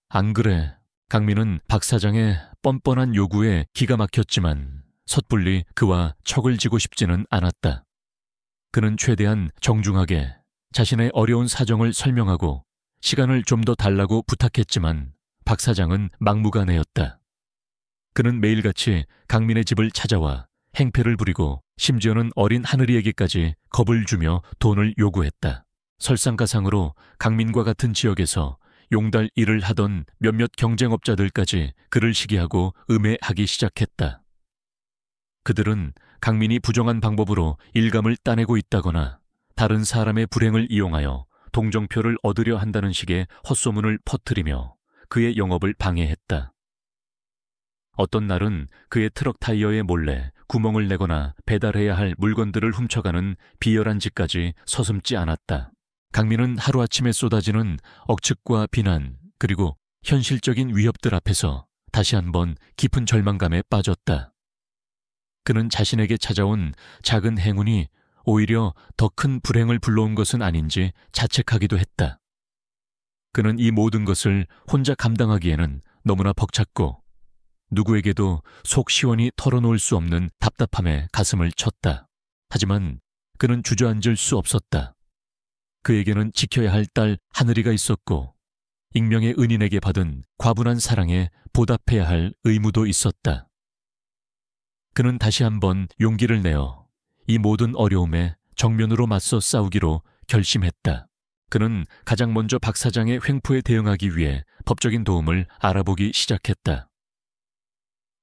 안 그래? 강민은 박 사장의 뻔뻔한 요구에 기가 막혔지만 섣불리 그와 척을 지고 싶지는 않았다. 그는 최대한 정중하게 자신의 어려운 사정을 설명하고 시간을 좀 더 달라고 부탁했지만 박 사장은 막무가내였다. 그는 매일같이 강민의 집을 찾아와 행패를 부리고 심지어는 어린 하늘이에게까지 겁을 주며 돈을 요구했다. 설상가상으로 강민과 같은 지역에서 용달 일을 하던 몇몇 경쟁업자들까지 그를 시기하고 음해하기 시작했다. 그들은 강민이 부정한 방법으로 일감을 따내고 있다거나 다른 사람의 불행을 이용하여 동정표를 얻으려 한다는 식의 헛소문을 퍼뜨리며 그의 영업을 방해했다. 어떤 날은 그의 트럭 타이어에 몰래 구멍을 내거나 배달해야 할 물건들을 훔쳐가는 비열한 짓까지 서슴지 않았다. 강민은 하루아침에 쏟아지는 억측과 비난 그리고 현실적인 위협들 앞에서 다시 한번 깊은 절망감에 빠졌다. 그는 자신에게 찾아온 작은 행운이 오히려 더 큰 불행을 불러온 것은 아닌지 자책하기도 했다. 그는 이 모든 것을 혼자 감당하기에는 너무나 벅찼고 누구에게도 속 시원히 털어놓을 수 없는 답답함에 가슴을 쳤다. 하지만 그는 주저앉을 수 없었다. 그에게는 지켜야 할 딸 하늘이가 있었고 익명의 은인에게 받은 과분한 사랑에 보답해야 할 의무도 있었다. 그는 다시 한번 용기를 내어 이 모든 어려움에 정면으로 맞서 싸우기로 결심했다. 그는 가장 먼저 박 사장의 횡포에 대응하기 위해 법적인 도움을 알아보기 시작했다.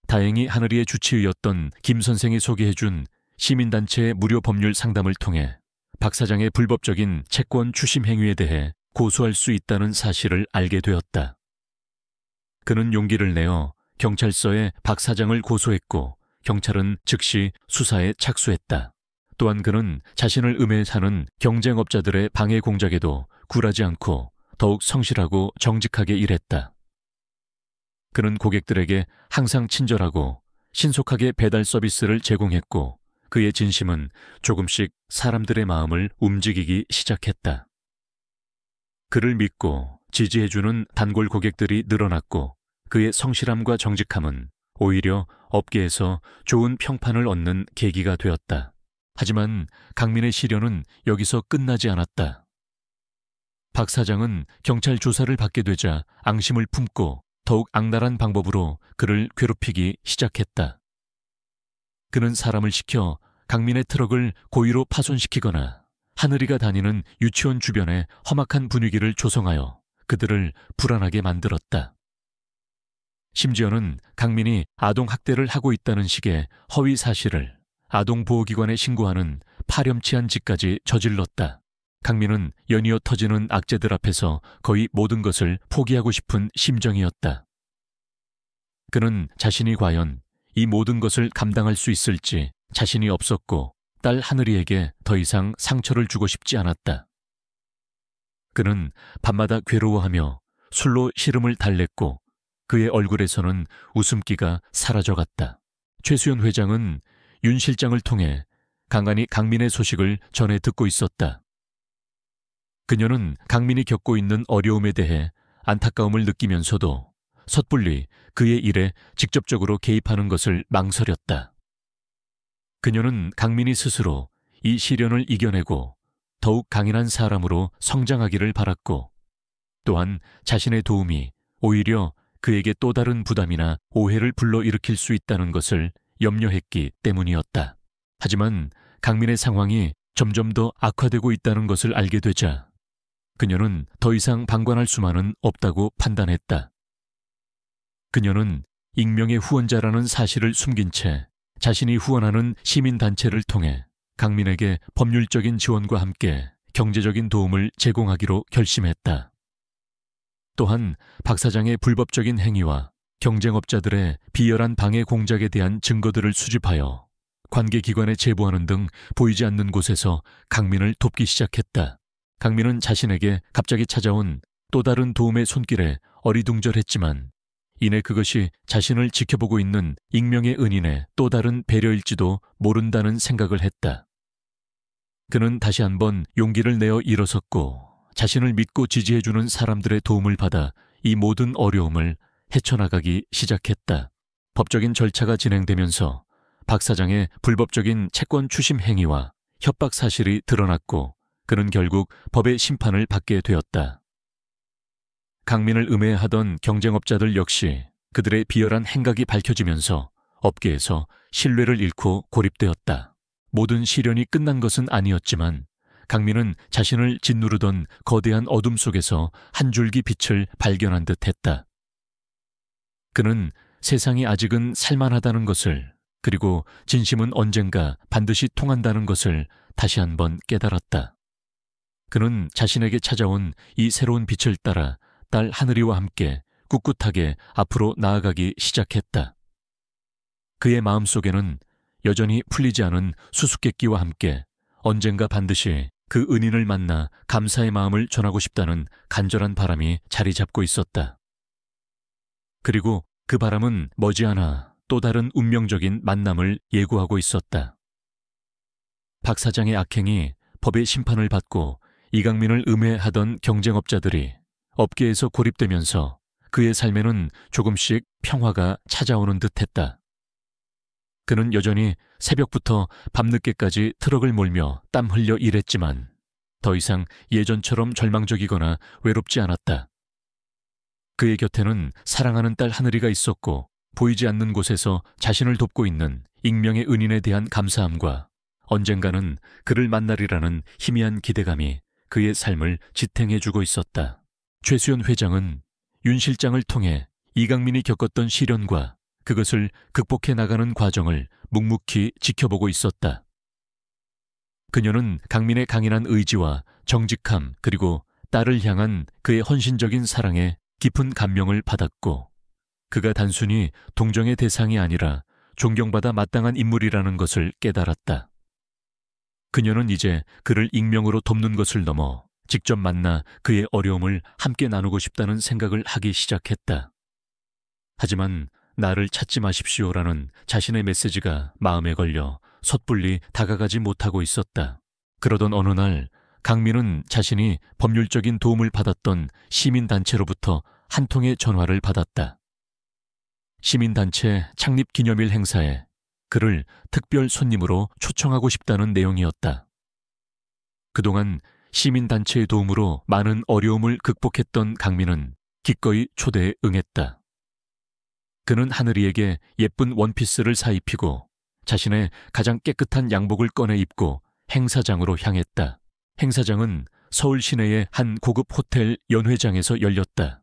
다행히 하늘이의 주치의였던 김 선생이 소개해준 시민단체의 무료 법률 상담을 통해 박 사장의 불법적인 채권 추심 행위에 대해 고소할 수 있다는 사실을 알게 되었다. 그는 용기를 내어 경찰서에 박 사장을 고소했고 경찰은 즉시 수사에 착수했다. 또한 그는 자신을 음해하는 경쟁업자들의 방해 공작에도 굴하지 않고 더욱 성실하고 정직하게 일했다. 그는 고객들에게 항상 친절하고 신속하게 배달 서비스를 제공했고 그의 진심은 조금씩 사람들의 마음을 움직이기 시작했다. 그를 믿고 지지해주는 단골 고객들이 늘어났고 그의 성실함과 정직함은 오히려 업계에서 좋은 평판을 얻는 계기가 되었다. 하지만 강민의 시련은 여기서 끝나지 않았다. 박 사장은 경찰 조사를 받게 되자 앙심을 품고 더욱 악랄한 방법으로 그를 괴롭히기 시작했다. 그는 사람을 시켜 강민의 트럭을 고의로 파손시키거나 하늘이가 다니는 유치원 주변에 험악한 분위기를 조성하여 그들을 불안하게 만들었다. 심지어는 강민이 아동학대를 하고 있다는 식의 허위 사실을 아동보호기관에 신고하는 파렴치한 짓까지 저질렀다. 강민은 연이어 터지는 악재들 앞에서 거의 모든 것을 포기하고 싶은 심정이었다. 그는 자신이 과연 이 모든 것을 감당할 수 있을지 자신이 없었고 딸 하늘이에게 더 이상 상처를 주고 싶지 않았다. 그는 밤마다 괴로워하며 술로 시름을 달랬고 그의 얼굴에서는 웃음기가 사라져갔다. 최수연 회장은 윤 실장을 통해 간간히 강민의 소식을 전해 듣고 있었다. 그녀는 강민이 겪고 있는 어려움에 대해 안타까움을 느끼면서도 섣불리 그의 일에 직접적으로 개입하는 것을 망설였다. 그녀는 강민이 스스로 이 시련을 이겨내고 더욱 강인한 사람으로 성장하기를 바랐고 또한 자신의 도움이 오히려 그에게 또 다른 부담이나 오해를 불러일으킬 수 있다는 것을 염려했기 때문이었다. 하지만 강민의 상황이 점점 더 악화되고 있다는 것을 알게 되자 그녀는 더 이상 방관할 수만은 없다고 판단했다. 그녀는 익명의 후원자라는 사실을 숨긴 채 자신이 후원하는 시민단체를 통해 강민에게 법률적인 지원과 함께 경제적인 도움을 제공하기로 결심했다. 또한 박 사장의 불법적인 행위와 경쟁업자들의 비열한 방해 공작에 대한 증거들을 수집하여 관계기관에 제보하는 등 보이지 않는 곳에서 강민을 돕기 시작했다. 강민은 자신에게 갑자기 찾아온 또 다른 도움의 손길에 어리둥절했지만 이내 그것이 자신을 지켜보고 있는 익명의 은인의 또 다른 배려일지도 모른다는 생각을 했다. 그는 다시 한번 용기를 내어 일어섰고 자신을 믿고 지지해주는 사람들의 도움을 받아 이 모든 어려움을 헤쳐나가기 시작했다. 법적인 절차가 진행되면서 박 사장의 불법적인 채권 추심 행위와 협박 사실이 드러났고 그는 결국 법의 심판을 받게 되었다. 강민을 음해하던 경쟁업자들 역시 그들의 비열한 행각이 밝혀지면서 업계에서 신뢰를 잃고 고립되었다. 모든 시련이 끝난 것은 아니었지만 강민은 자신을 짓누르던 거대한 어둠 속에서 한 줄기 빛을 발견한 듯 했다. 그는 세상이 아직은 살만하다는 것을, 그리고 진심은 언젠가 반드시 통한다는 것을 다시 한번 깨달았다. 그는 자신에게 찾아온 이 새로운 빛을 따라 딸 하늘이와 함께 꿋꿋하게 앞으로 나아가기 시작했다. 그의 마음속에는 여전히 풀리지 않은 수수께끼와 함께 언젠가 반드시 그 은인을 만나 감사의 마음을 전하고 싶다는 간절한 바람이 자리 잡고 있었다. 그리고 그 바람은 머지않아 또 다른 운명적인 만남을 예고하고 있었다. 박 사장의 악행이 법의 심판을 받고 이강민을 음해하던 경쟁업자들이 업계에서 고립되면서 그의 삶에는 조금씩 평화가 찾아오는 듯했다. 그는 여전히 새벽부터 밤늦게까지 트럭을 몰며 땀 흘려 일했지만 더 이상 예전처럼 절망적이거나 외롭지 않았다. 그의 곁에는 사랑하는 딸 하늘이가 있었고 보이지 않는 곳에서 자신을 돕고 있는 익명의 은인에 대한 감사함과 언젠가는 그를 만나리라는 희미한 기대감이 그의 삶을 지탱해주고 있었다. 최수연 회장은 윤 실장을 통해 이강민이 겪었던 시련과 그것을 극복해 나가는 과정을 묵묵히 지켜보고 있었다. 그녀는 강민의 강인한 의지와 정직함 그리고 딸을 향한 그의 헌신적인 사랑에 깊은 감명을 받았고 그가 단순히 동정의 대상이 아니라 존경받아 마땅한 인물이라는 것을 깨달았다. 그녀는 이제 그를 익명으로 돕는 것을 넘어 직접 만나 그의 어려움을 함께 나누고 싶다는 생각을 하기 시작했다. 하지만 나를 찾지 마십시오라는 자신의 메시지가 마음에 걸려 섣불리 다가가지 못하고 있었다. 그러던 어느 날 강민은 자신이 법률적인 도움을 받았던 시민단체로부터 한 통의 전화를 받았다. 시민단체 창립 기념일 행사에 그를 특별 손님으로 초청하고 싶다는 내용이었다. 그동안 시민단체의 도움으로 많은 어려움을 극복했던 강민은 기꺼이 초대에 응했다. 그는 하늘이에게 예쁜 원피스를 사입히고 자신의 가장 깨끗한 양복을 꺼내 입고 행사장으로 향했다. 행사장은 서울 시내의 한 고급 호텔 연회장에서 열렸다.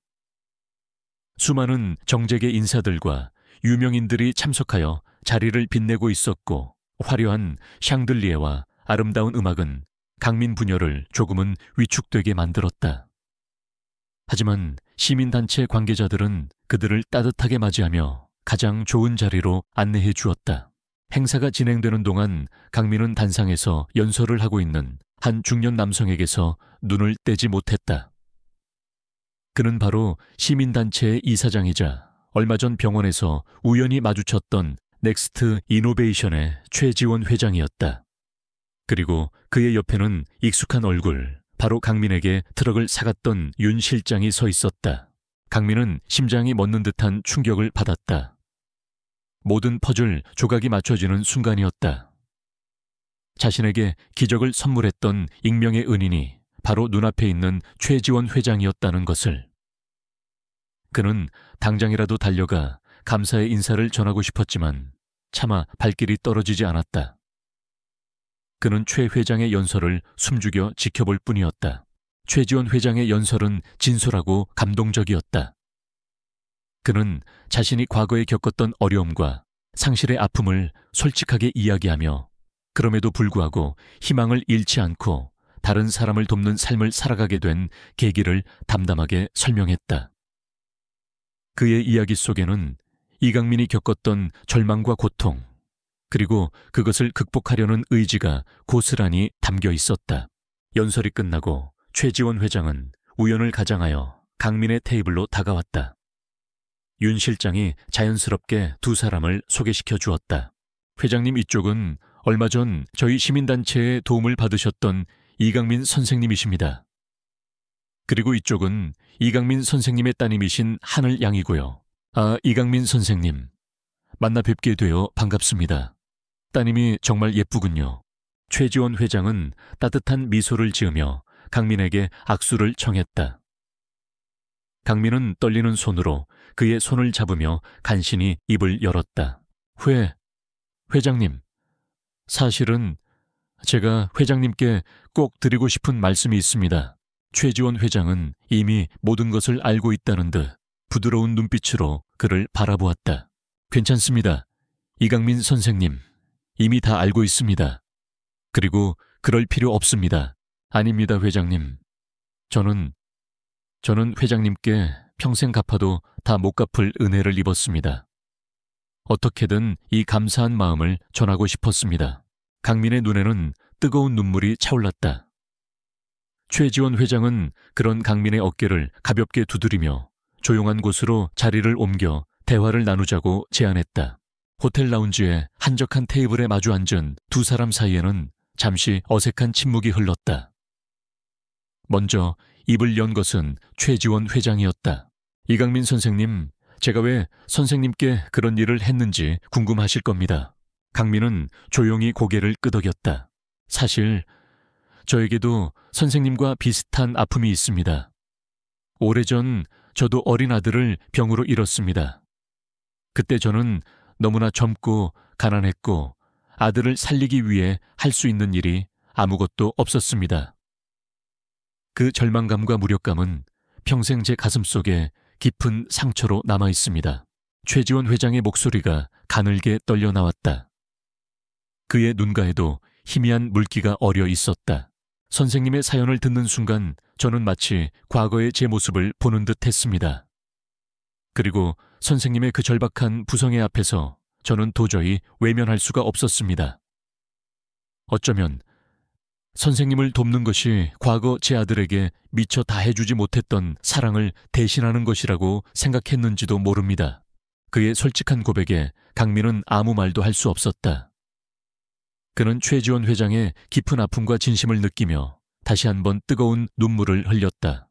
수많은 정재계 인사들과 유명인들이 참석하여 자리를 빛내고 있었고 화려한 샹들리에와 아름다운 음악은 강민 부녀를 조금은 위축되게 만들었다. 하지만 시민단체 관계자들은 그들을 따뜻하게 맞이하며 가장 좋은 자리로 안내해 주었다. 행사가 진행되는 동안 강민은 단상에서 연설을 하고 있는 한 중년 남성에게서 눈을 떼지 못했다. 그는 바로 시민단체의 이사장이자 얼마 전 병원에서 우연히 마주쳤던 넥스트 이노베이션의 최지원 회장이었다. 그리고 그의 옆에는 익숙한 얼굴, 바로 강민에게 트럭을 사갔던 윤 실장이 서 있었다. 강민은 심장이 멎는 듯한 충격을 받았다. 모든 퍼즐 조각이 맞춰지는 순간이었다. 자신에게 기적을 선물했던 익명의 은인이 바로 눈앞에 있는 최지원 회장이었다는 것을. 그는 당장이라도 달려가 감사의 인사를 전하고 싶었지만 차마 발길이 떨어지지 않았다. 그는 최 회장의 연설을 숨죽여 지켜볼 뿐이었다. 최지원 회장의 연설은 진솔하고 감동적이었다. 그는 자신이 과거에 겪었던 어려움과 상실의 아픔을 솔직하게 이야기하며 그럼에도 불구하고 희망을 잃지 않고 다른 사람을 돕는 삶을 살아가게 된 계기를 담담하게 설명했다. 그의 이야기 속에는 이강민이 겪었던 절망과 고통, 그리고 그것을 극복하려는 의지가 고스란히 담겨 있었다. 연설이 끝나고 최지원 회장은 우연을 가장하여 강민의 테이블로 다가왔다. 윤 실장이 자연스럽게 두 사람을 소개시켜 주었다. 회장님 이쪽은 얼마 전 저희 시민단체의 도움을 받으셨던 이강민 선생님이십니다. 그리고 이쪽은 이강민 선생님의 따님이신 하늘 양이고요. 아, 이강민 선생님. 만나 뵙게 되어 반갑습니다. 따님이 정말 예쁘군요. 최지원 회장은 따뜻한 미소를 지으며 강민에게 악수를 청했다. 강민은 떨리는 손으로 그의 손을 잡으며 간신히 입을 열었다. 회장님. 사실은 제가 회장님께 꼭 드리고 싶은 말씀이 있습니다. 최지원 회장은 이미 모든 것을 알고 있다는 듯 부드러운 눈빛으로 그를 바라보았다. 괜찮습니다. 이강민 선생님, 이미 다 알고 있습니다. 그리고 그럴 필요 없습니다. 아닙니다, 회장님. 저는 회장님께 평생 갚아도 다 못 갚을 은혜를 입었습니다. 어떻게든 이 감사한 마음을 전하고 싶었습니다. 강민의 눈에는 뜨거운 눈물이 차올랐다. 최지원 회장은 그런 강민의 어깨를 가볍게 두드리며 조용한 곳으로 자리를 옮겨 대화를 나누자고 제안했다. 호텔 라운지의 한적한 테이블에 마주 앉은 두 사람 사이에는 잠시 어색한 침묵이 흘렀다. 먼저 입을 연 것은 최지원 회장이었다. 이강민 선생님, 제가 왜 선생님께 그런 일을 했는지 궁금하실 겁니다. 강민은 조용히 고개를 끄덕였다. 사실 저에게도 선생님과 비슷한 아픔이 있습니다. 오래전 저도 어린 아들을 병으로 잃었습니다. 그때 저는 너무나 젊고 가난했고 아들을 살리기 위해 할 수 있는 일이 아무것도 없었습니다. 그 절망감과 무력감은 평생 제 가슴속에 깊은 상처로 남아 있습니다. 최지원 회장의 목소리가 가늘게 떨려 나왔다. 그의 눈가에도 희미한 물기가 어려 있었다. 선생님의 사연을 듣는 순간 저는 마치 과거의 제 모습을 보는 듯 했습니다. 그리고 선생님의 그 절박한 부성애 앞에서 저는 도저히 외면할 수가 없었습니다. 어쩌면 선생님을 돕는 것이 과거 제 아들에게 미처 다해주지 못했던 사랑을 대신하는 것이라고 생각했는지도 모릅니다. 그의 솔직한 고백에 강민은 아무 말도 할 수 없었다. 그는 최지원 회장의 깊은 아픔과 진심을 느끼며 다시 한번 뜨거운 눈물을 흘렸다.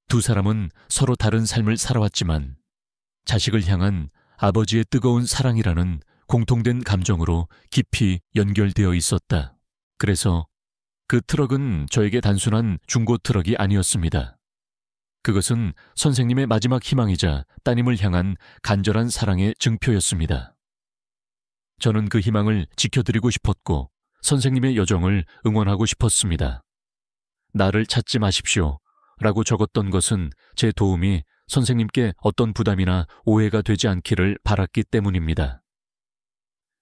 두 사람은 서로 다른 삶을 살아왔지만 자식을 향한 아버지의 뜨거운 사랑이라는 공통된 감정으로 깊이 연결되어 있었다. 그래서 그 트럭은 저에게 단순한 중고 트럭이 아니었습니다. 그것은 선생님의 마지막 희망이자 따님을 향한 간절한 사랑의 증표였습니다. 저는 그 희망을 지켜드리고 싶었고 선생님의 여정을 응원하고 싶었습니다. 나를 찾지 마십시오 라고 적었던 것은 제 도움이 선생님께 어떤 부담이나 오해가 되지 않기를 바랐기 때문입니다.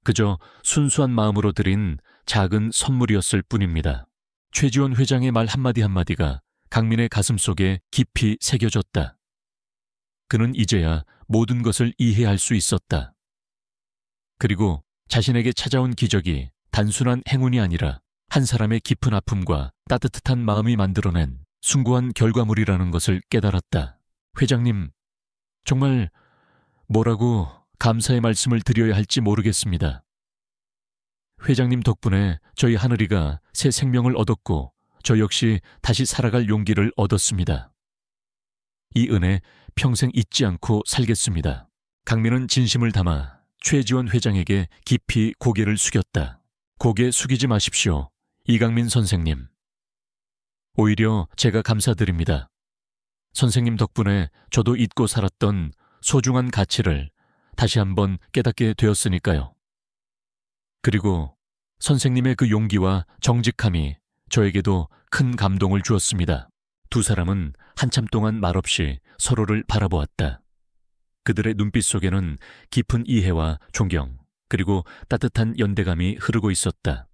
그저 순수한 마음으로 드린 작은 선물이었을 뿐입니다. 최지원 회장의 말 한마디 한마디가 강민의 가슴속에 깊이 새겨졌다. 그는 이제야 모든 것을 이해할 수 있었다. 그리고 자신에게 찾아온 기적이 단순한 행운이 아니라 한 사람의 깊은 아픔과 따뜻한 마음이 만들어낸 숭고한 결과물이라는 것을 깨달았다. 회장님, 정말 뭐라고 감사의 말씀을 드려야 할지 모르겠습니다. 회장님 덕분에 저희 하늘이가 새 생명을 얻었고 저 역시 다시 살아갈 용기를 얻었습니다. 이 은혜 평생 잊지 않고 살겠습니다. 강민은 진심을 담아 최지원 회장에게 깊이 고개를 숙였다. 고개 숙이지 마십시오. 이강민 선생님. 오히려 제가 감사드립니다. 선생님 덕분에 저도 잊고 살았던 소중한 가치를 다시 한번 깨닫게 되었으니까요. 그리고 선생님의 그 용기와 정직함이 저에게도 큰 감동을 주었습니다. 두 사람은 한참 동안 말없이 서로를 바라보았다. 그들의 눈빛 속에는 깊은 이해와 존경, 그리고 따뜻한 연대감이 흐르고 있었다.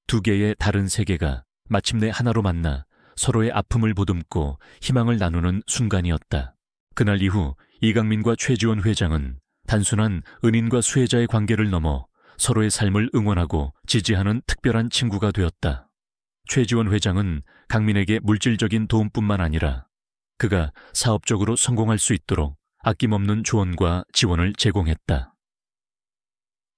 두 개의 다른 세계가 마침내 하나로 만나 서로의 아픔을 보듬고 희망을 나누는 순간이었다. 그날 이후 이강민과 최지원 회장은 단순한 은인과 수혜자의 관계를 넘어 서로의 삶을 응원하고 지지하는 특별한 친구가 되었다. 최지원 회장은 강민에게 물질적인 도움뿐만 아니라 그가 사업적으로 성공할 수 있도록 아낌없는 조언과 지원을 제공했다.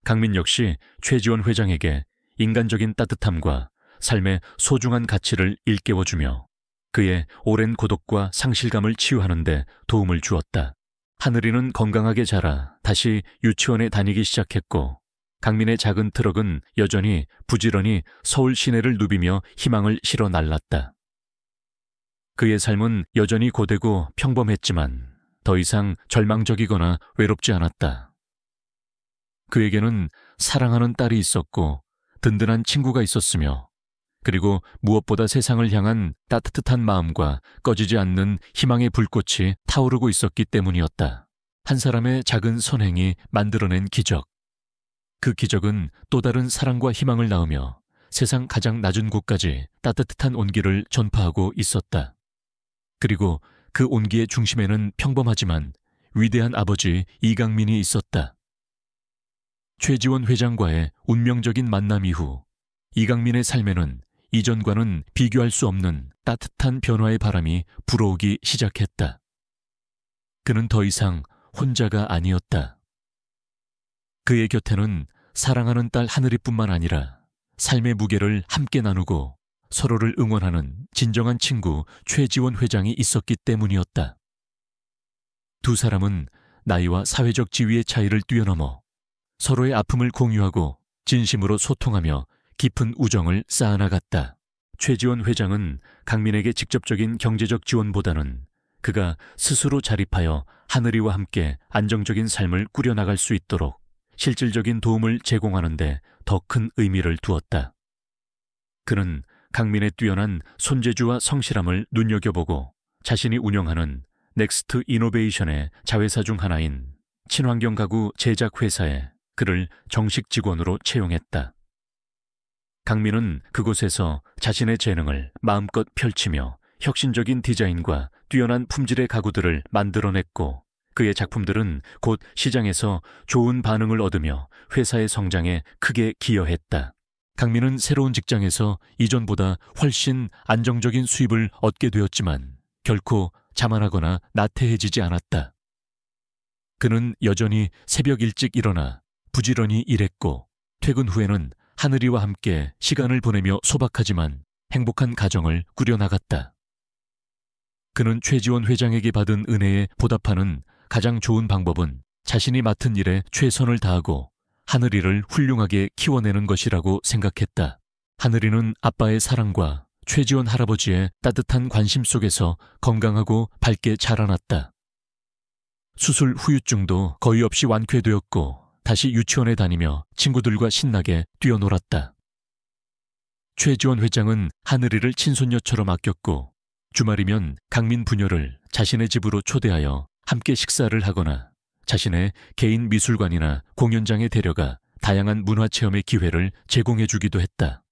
강민 역시 최지원 회장에게 인간적인 따뜻함과 삶의 소중한 가치를 일깨워주며 그의 오랜 고독과 상실감을 치유하는 데 도움을 주었다. 하늘이는 건강하게 자라 다시 유치원에 다니기 시작했고 강민의 작은 트럭은 여전히 부지런히 서울 시내를 누비며 희망을 실어 날랐다. 그의 삶은 여전히 고되고 평범했지만 더 이상 절망적이거나 외롭지 않았다. 그에게는 사랑하는 딸이 있었고 든든한 친구가 있었으며 그리고 무엇보다 세상을 향한 따뜻한 마음과 꺼지지 않는 희망의 불꽃이 타오르고 있었기 때문이었다. 한 사람의 작은 선행이 만들어낸 기적. 그 기적은 또 다른 사랑과 희망을 낳으며 세상 가장 낮은 곳까지 따뜻한 온기를 전파하고 있었다. 그리고 그 온기의 중심에는 평범하지만 위대한 아버지 이강민이 있었다. 최지원 회장과의 운명적인 만남 이후 이강민의 삶에는 이전과는 비교할 수 없는 따뜻한 변화의 바람이 불어오기 시작했다. 그는 더 이상 혼자가 아니었다. 그의 곁에는 사랑하는 딸 하늘이뿐만 아니라 삶의 무게를 함께 나누고 서로를 응원하는 진정한 친구 최지원 회장이 있었기 때문이었다. 두 사람은 나이와 사회적 지위의 차이를 뛰어넘어 서로의 아픔을 공유하고 진심으로 소통하며 깊은 우정을 쌓아나갔다. 최지원 회장은 강민에게 직접적인 경제적 지원보다는 그가 스스로 자립하여 하늘이와 함께 안정적인 삶을 꾸려나갈 수 있도록 실질적인 도움을 제공하는 데 더 큰 의미를 두었다. 그는 강민의 뛰어난 손재주와 성실함을 눈여겨보고 자신이 운영하는 넥스트 이노베이션의 자회사 중 하나인 친환경 가구 제작 회사에 그를 정식 직원으로 채용했다. 강민은 그곳에서 자신의 재능을 마음껏 펼치며 혁신적인 디자인과 뛰어난 품질의 가구들을 만들어냈고 그의 작품들은 곧 시장에서 좋은 반응을 얻으며 회사의 성장에 크게 기여했다. 강민은 새로운 직장에서 이전보다 훨씬 안정적인 수입을 얻게 되었지만 결코 자만하거나 나태해지지 않았다. 그는 여전히 새벽 일찍 일어나 부지런히 일했고 퇴근 후에는 하늘이와 함께 시간을 보내며 소박하지만 행복한 가정을 꾸려나갔다. 그는 최지원 회장에게 받은 은혜에 보답하는 가장 좋은 방법은 자신이 맡은 일에 최선을 다하고 하늘이를 훌륭하게 키워내는 것이라고 생각했다. 하늘이는 아빠의 사랑과 최지원 할아버지의 따뜻한 관심 속에서 건강하고 밝게 자라났다. 수술 후유증도 거의 없이 완쾌되었고 다시 유치원에 다니며 친구들과 신나게 뛰어놀았다. 최지원 회장은 하늘이를 친손녀처럼 아꼈고 주말이면 강민 부녀를 자신의 집으로 초대하여 함께 식사를 하거나 자신의 개인 미술관이나 공연장에 데려가 다양한 문화체험의 기회를 제공해주기도 했다.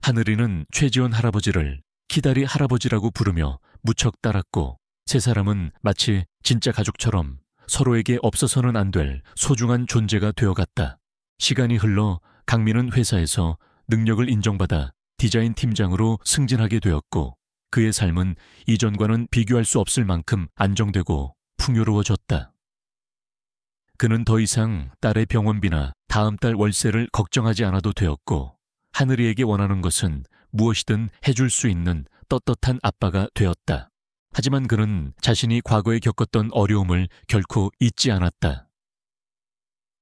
하늘이는 최지원 할아버지를 키다리 할아버지라고 부르며 무척 따랐고 세 사람은 마치 진짜 가족처럼 서로에게 없어서는 안 될 소중한 존재가 되어갔다. 시간이 흘러 강민은 회사에서 능력을 인정받아 디자인 팀장으로 승진하게 되었고 그의 삶은 이전과는 비교할 수 없을 만큼 안정되고 풍요로워졌다. 그는 더 이상 딸의 병원비나 다음 달 월세를 걱정하지 않아도 되었고 하늘이에게 원하는 것은 무엇이든 해줄 수 있는 떳떳한 아빠가 되었다. 하지만 그는 자신이 과거에 겪었던 어려움을 결코 잊지 않았다.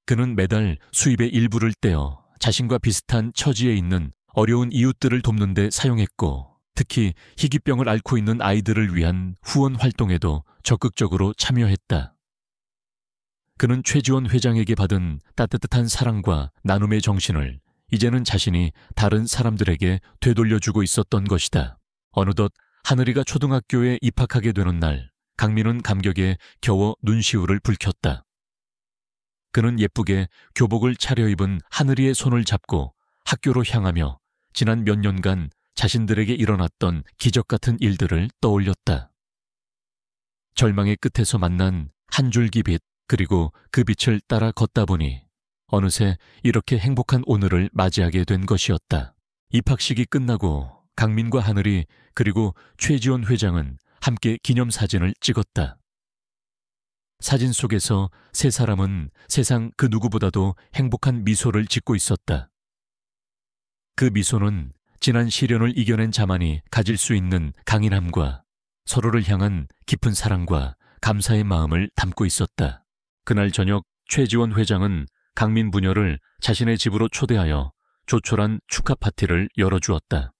그는 매달 수입의 일부를 떼어 자신과 비슷한 처지에 있는 어려운 이웃들을 돕는 데 사용했고 특히 희귀병을 앓고 있는 아이들을 위한 후원 활동에도 적극적으로 참여했다. 그는 최지원 회장에게 받은 따뜻한 사랑과 나눔의 정신을 이제는 자신이 다른 사람들에게 되돌려주고 있었던 것이다. 어느덧 하늘이가 초등학교에 입학하게 되는 날, 강민은 감격에 겨워 눈시울을 붉혔다. 그는 예쁘게 교복을 차려입은 하늘이의 손을 잡고 학교로 향하며 지난 몇 년간 자신들에게 일어났던 기적 같은 일들을 떠올렸다. 절망의 끝에서 만난 한 줄기 빛, 그리고 그 빛을 따라 걷다 보니 어느새 이렇게 행복한 오늘을 맞이하게 된 것이었다. 입학식이 끝나고 강민과 하늘이 그리고 최지원 회장은 함께 기념사진을 찍었다. 사진 속에서 세 사람은 세상 그 누구보다도 행복한 미소를 짓고 있었다. 그 미소는 지난 시련을 이겨낸 자만이 가질 수 있는 강인함과 서로를 향한 깊은 사랑과 감사의 마음을 담고 있었다. 그날 저녁 최지원 회장은 강민 부녀를 자신의 집으로 초대하여 조촐한 축하 파티를 열어주었다.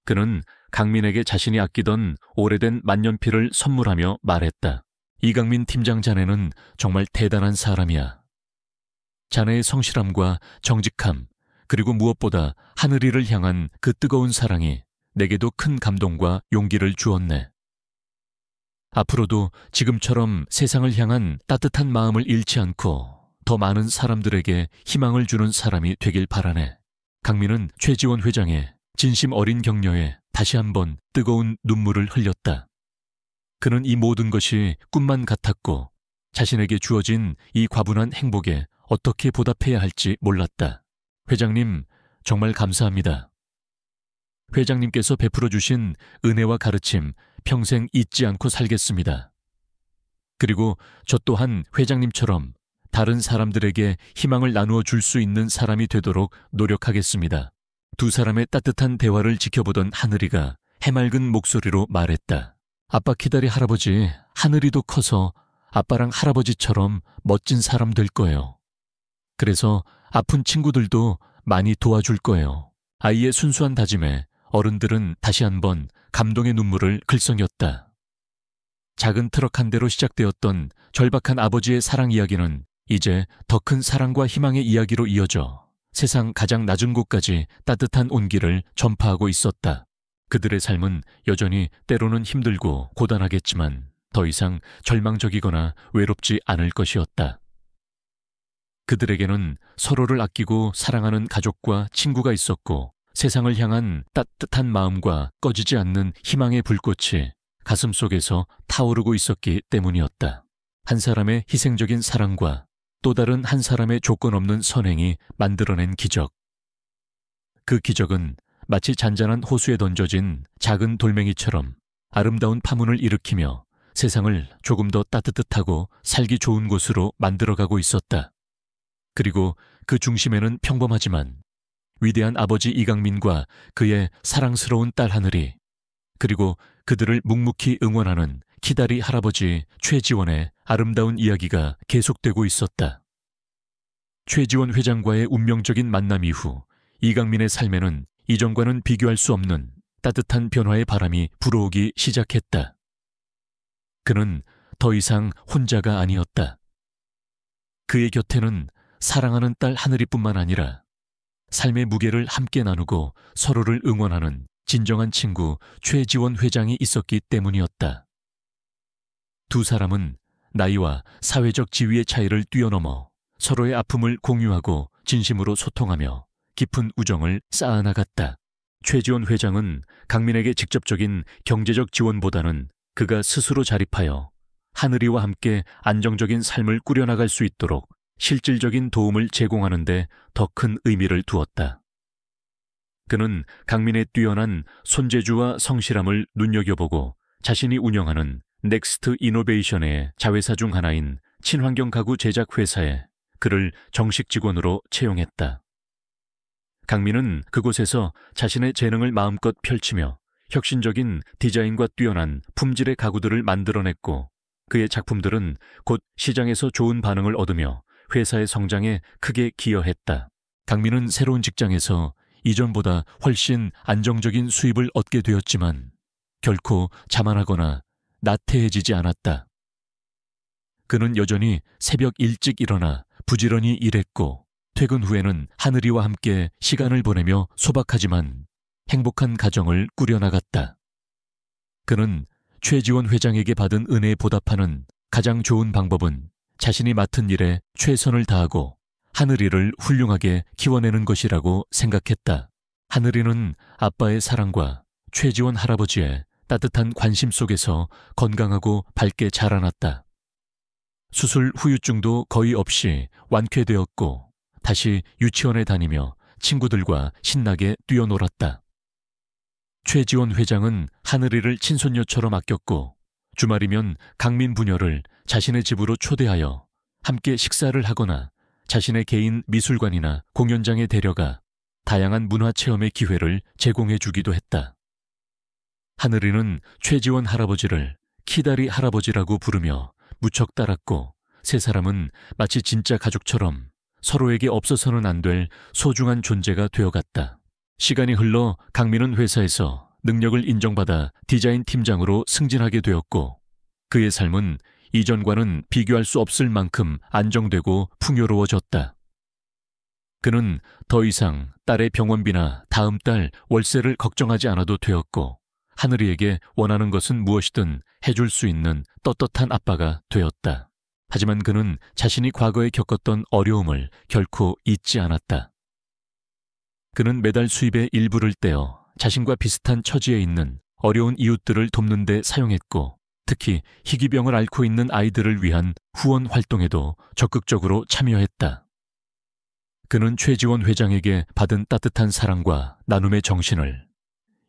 그는 강민에게 자신이 아끼던 오래된 만년필을 선물하며 말했다. 이강민 팀장 자네는 정말 대단한 사람이야. 자네의 성실함과 정직함, 그리고 무엇보다 하늘이를 향한 그 뜨거운 사랑이 내게도 큰 감동과 용기를 주었네. 앞으로도 지금처럼 세상을 향한 따뜻한 마음을 잃지 않고 더 많은 사람들에게 희망을 주는 사람이 되길 바라네. 강민은 최지원 회장의 진심 어린 격려에 다시 한번 뜨거운 눈물을 흘렸다. 그는 이 모든 것이 꿈만 같았고 자신에게 주어진 이 과분한 행복에 어떻게 보답해야 할지 몰랐다. 회장님, 정말 감사합니다. 회장님께서 베풀어 주신 은혜와 가르침 평생 잊지 않고 살겠습니다. 그리고 저 또한 회장님처럼 다른 사람들에게 희망을 나누어 줄 수 있는 사람이 되도록 노력하겠습니다. 두 사람의 따뜻한 대화를 지켜보던 하늘이가 해맑은 목소리로 말했다. 아빠 기다리 할아버지, 하늘이도 커서 아빠랑 할아버지처럼 멋진 사람 될 거예요. 그래서 아픈 친구들도 많이 도와줄 거예요. 아이의 순수한 다짐에 어른들은 다시 한번 감동의 눈물을 글썽였다. 작은 트럭 한 대로 시작되었던 절박한 아버지의 사랑 이야기는 이제 더 큰 사랑과 희망의 이야기로 이어져 세상 가장 낮은 곳까지 따뜻한 온기를 전파하고 있었다. 그들의 삶은 여전히 때로는 힘들고 고단하겠지만 더 이상 절망적이거나 외롭지 않을 것이었다. 그들에게는 서로를 아끼고 사랑하는 가족과 친구가 있었고 세상을 향한 따뜻한 마음과 꺼지지 않는 희망의 불꽃이 가슴속에서 타오르고 있었기 때문이었다. 한 사람의 희생적인 사랑과 또 다른 한 사람의 조건 없는 선행이 만들어낸 기적. 그 기적은 마치 잔잔한 호수에 던져진 작은 돌멩이처럼 아름다운 파문을 일으키며 세상을 조금 더 따뜻하고 살기 좋은 곳으로 만들어가고 있었다. 그리고 그 중심에는 평범하지만 위대한 아버지 이강민과 그의 사랑스러운 딸 하늘이, 그리고 그들을 묵묵히 응원하는 키다리 할아버지 최지원의 아름다운 이야기가 계속되고 있었다. 최지원 회장과의 운명적인 만남 이후 이강민의 삶에는 이전과는 비교할 수 없는 따뜻한 변화의 바람이 불어오기 시작했다. 그는 더 이상 혼자가 아니었다. 그의 곁에는 사랑하는 딸 하늘이뿐만 아니라 삶의 무게를 함께 나누고 서로를 응원하는 진정한 친구 최지원 회장이 있었기 때문이었다. 두 사람은 나이와 사회적 지위의 차이를 뛰어넘어 서로의 아픔을 공유하고 진심으로 소통하며 깊은 우정을 쌓아나갔다. 최지원 회장은 강민에게 직접적인 경제적 지원보다는 그가 스스로 자립하여 하늘이와 함께 안정적인 삶을 꾸려나갈 수 있도록 실질적인 도움을 제공하는 데 더 큰 의미를 두었다. 그는 강민의 뛰어난 손재주와 성실함을 눈여겨보고 자신이 운영하는 넥스트 이노베이션의 자회사 중 하나인 친환경 가구 제작 회사에 그를 정식 직원으로 채용했다. 강민은 그곳에서 자신의 재능을 마음껏 펼치며 혁신적인 디자인과 뛰어난 품질의 가구들을 만들어냈고 그의 작품들은 곧 시장에서 좋은 반응을 얻으며 회사의 성장에 크게 기여했다. 강민은 새로운 직장에서 이전보다 훨씬 안정적인 수입을 얻게 되었지만 결코 자만하거나 나태해지지 않았다. 그는 여전히 새벽 일찍 일어나 부지런히 일했고 퇴근 후에는 하늘이와 함께 시간을 보내며 소박하지만 행복한 가정을 꾸려나갔다. 그는 최지원 회장에게 받은 은혜에 보답하는 가장 좋은 방법은 자신이 맡은 일에 최선을 다하고 하늘이를 훌륭하게 키워내는 것이라고 생각했다. 하늘이는 아빠의 사랑과 최지원 할아버지의 따뜻한 관심 속에서 건강하고 밝게 자라났다. 수술 후유증도 거의 없이 완쾌되었고 다시 유치원에 다니며 친구들과 신나게 뛰어놀았다. 최지원 회장은 하늘이를 친손녀처럼 아꼈고 주말이면 강민 부녀를 자신의 집으로 초대하여 함께 식사를 하거나 자신의 개인 미술관이나 공연장에 데려가 다양한 문화체험의 기회를 제공해 주기도 했다. 하늘이는 최지원 할아버지를 키다리 할아버지라고 부르며 무척 따랐고 세 사람은 마치 진짜 가족처럼 서로에게 없어서는 안 될 소중한 존재가 되어갔다. 시간이 흘러 강민은 회사에서 능력을 인정받아 디자인 팀장으로 승진하게 되었고 그의 삶은 이전과는 비교할 수 없을 만큼 안정되고 풍요로워졌다. 그는 더 이상 딸의 병원비나 다음 달 월세를 걱정하지 않아도 되었고 하늘이에게 원하는 것은 무엇이든 해줄 수 있는 떳떳한 아빠가 되었다. 하지만 그는 자신이 과거에 겪었던 어려움을 결코 잊지 않았다. 그는 매달 수입의 일부를 떼어 자신과 비슷한 처지에 있는 어려운 이웃들을 돕는 데 사용했고 특히 희귀병을 앓고 있는 아이들을 위한 후원 활동에도 적극적으로 참여했다. 그는 최지원 회장에게 받은 따뜻한 사랑과 나눔의 정신을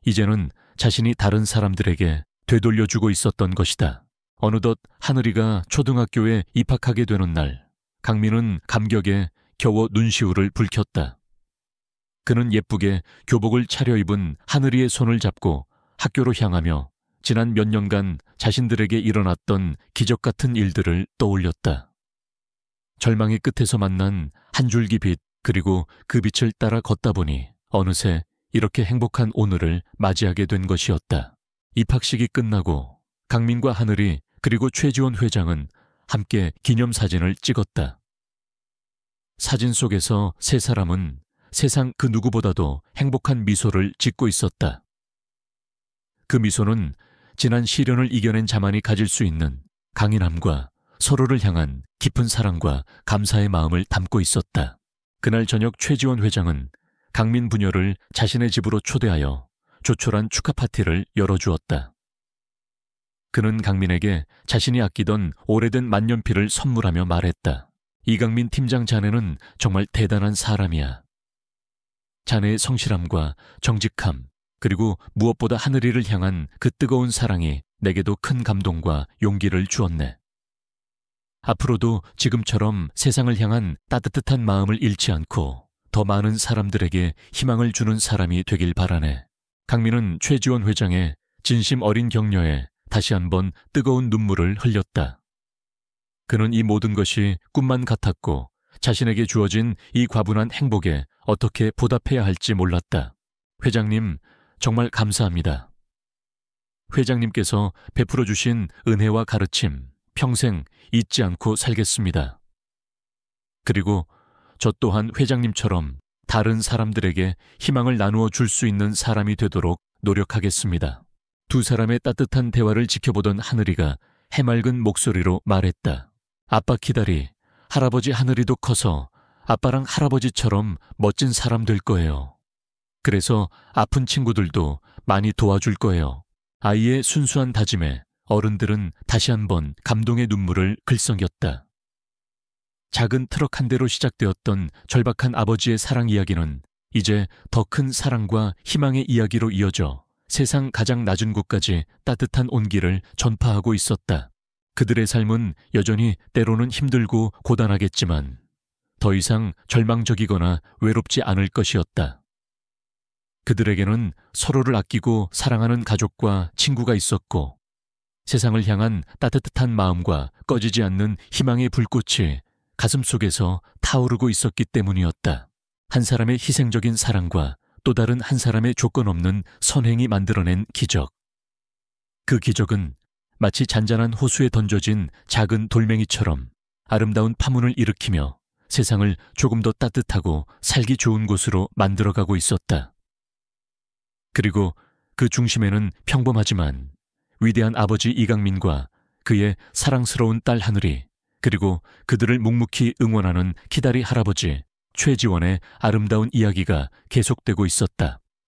이제는 자신이 다른 사람들에게 되돌려주고 있었던 것이다. 어느덧 하늘이가 초등학교에 입학하게 되는 날, 강민은 감격에 겨우 눈시울을 붉혔다. 그는 예쁘게 교복을 차려입은 하늘이의 손을 잡고 학교로 향하며 지난 몇 년간 자신들에게 일어났던 기적 같은 일들을 떠올렸다. 절망의 끝에서 만난 한 줄기 빛, 그리고 그 빛을 따라 걷다 보니 어느새 이렇게 행복한 오늘을 맞이하게 된 것이었다. 입학식이 끝나고 강민과 하늘이 그리고 최지원 회장은 함께 기념사진을 찍었다. 사진 속에서 세 사람은 세상 그 누구보다도 행복한 미소를 짓고 있었다. 그 미소는 지난 시련을 이겨낸 자만이 가질 수 있는 강인함과 서로를 향한 깊은 사랑과 감사의 마음을 담고 있었다. 그날 저녁 최지원 회장은 강민 부녀를 자신의 집으로 초대하여 조촐한 축하 파티를 열어주었다. 그는 강민에게 자신이 아끼던 오래된 만년필을 선물하며 말했다. 이강민 팀장 자네는 정말 대단한 사람이야. 자네의 성실함과 정직함, 그리고 무엇보다 하늘이를 향한 그 뜨거운 사랑이 내게도 큰 감동과 용기를 주었네. 앞으로도 지금처럼 세상을 향한 따뜻한 마음을 잃지 않고 더 많은 사람들에게 희망을 주는 사람이 되길 바라네. 강민은 최지원 회장의 진심 어린 격려에 다시 한번 뜨거운 눈물을 흘렸다. 그는 이 모든 것이 꿈만 같았고 자신에게 주어진 이 과분한 행복에 어떻게 보답해야 할지 몰랐다. 회장님, 정말 감사합니다. 회장님께서 베풀어 주신 은혜와 가르침, 평생 잊지 않고 살겠습니다. 그리고 저 또한 회장님처럼 다른 사람들에게 희망을 나누어 줄 수 있는 사람이 되도록 노력하겠습니다. 두 사람의 따뜻한 대화를 지켜보던 하늘이가 해맑은 목소리로 말했다. 아빠 키다리, 할아버지 하늘이도 커서 아빠랑 할아버지처럼 멋진 사람 될 거예요. 그래서 아픈 친구들도 많이 도와줄 거예요. 아이의 순수한 다짐에 어른들은 다시 한번 감동의 눈물을 글썽였다. 작은 트럭 한 대로 시작되었던 절박한 아버지의 사랑 이야기는 이제 더 큰 사랑과 희망의 이야기로 이어져 세상 가장 낮은 곳까지 따뜻한 온기를 전파하고 있었다. 그들의 삶은 여전히 때로는 힘들고 고단하겠지만 더 이상 절망적이거나 외롭지 않을 것이었다. 그들에게는 서로를 아끼고 사랑하는 가족과 친구가 있었고 세상을 향한 따뜻한 마음과 꺼지지 않는 희망의 불꽃이 가슴속에서 타오르고 있었기 때문이었다. 한 사람의 희생적인 사랑과 또 다른 한 사람의 조건 없는 선행이 만들어낸 기적. 그 기적은 마치 잔잔한 호수에 던져진 작은 돌멩이처럼 아름다운 파문을 일으키며 세상을 조금 더 따뜻하고 살기 좋은 곳으로 만들어가고 있었다. 그리고 그 중심에는 평범하지만 위대한 아버지 이강민과 그의 사랑스러운 딸 하늘이, 그리고 그들을 묵묵히 응원하는 키다리 할아버지 최지원의 아름다운 이야기가 계속되고 있었다.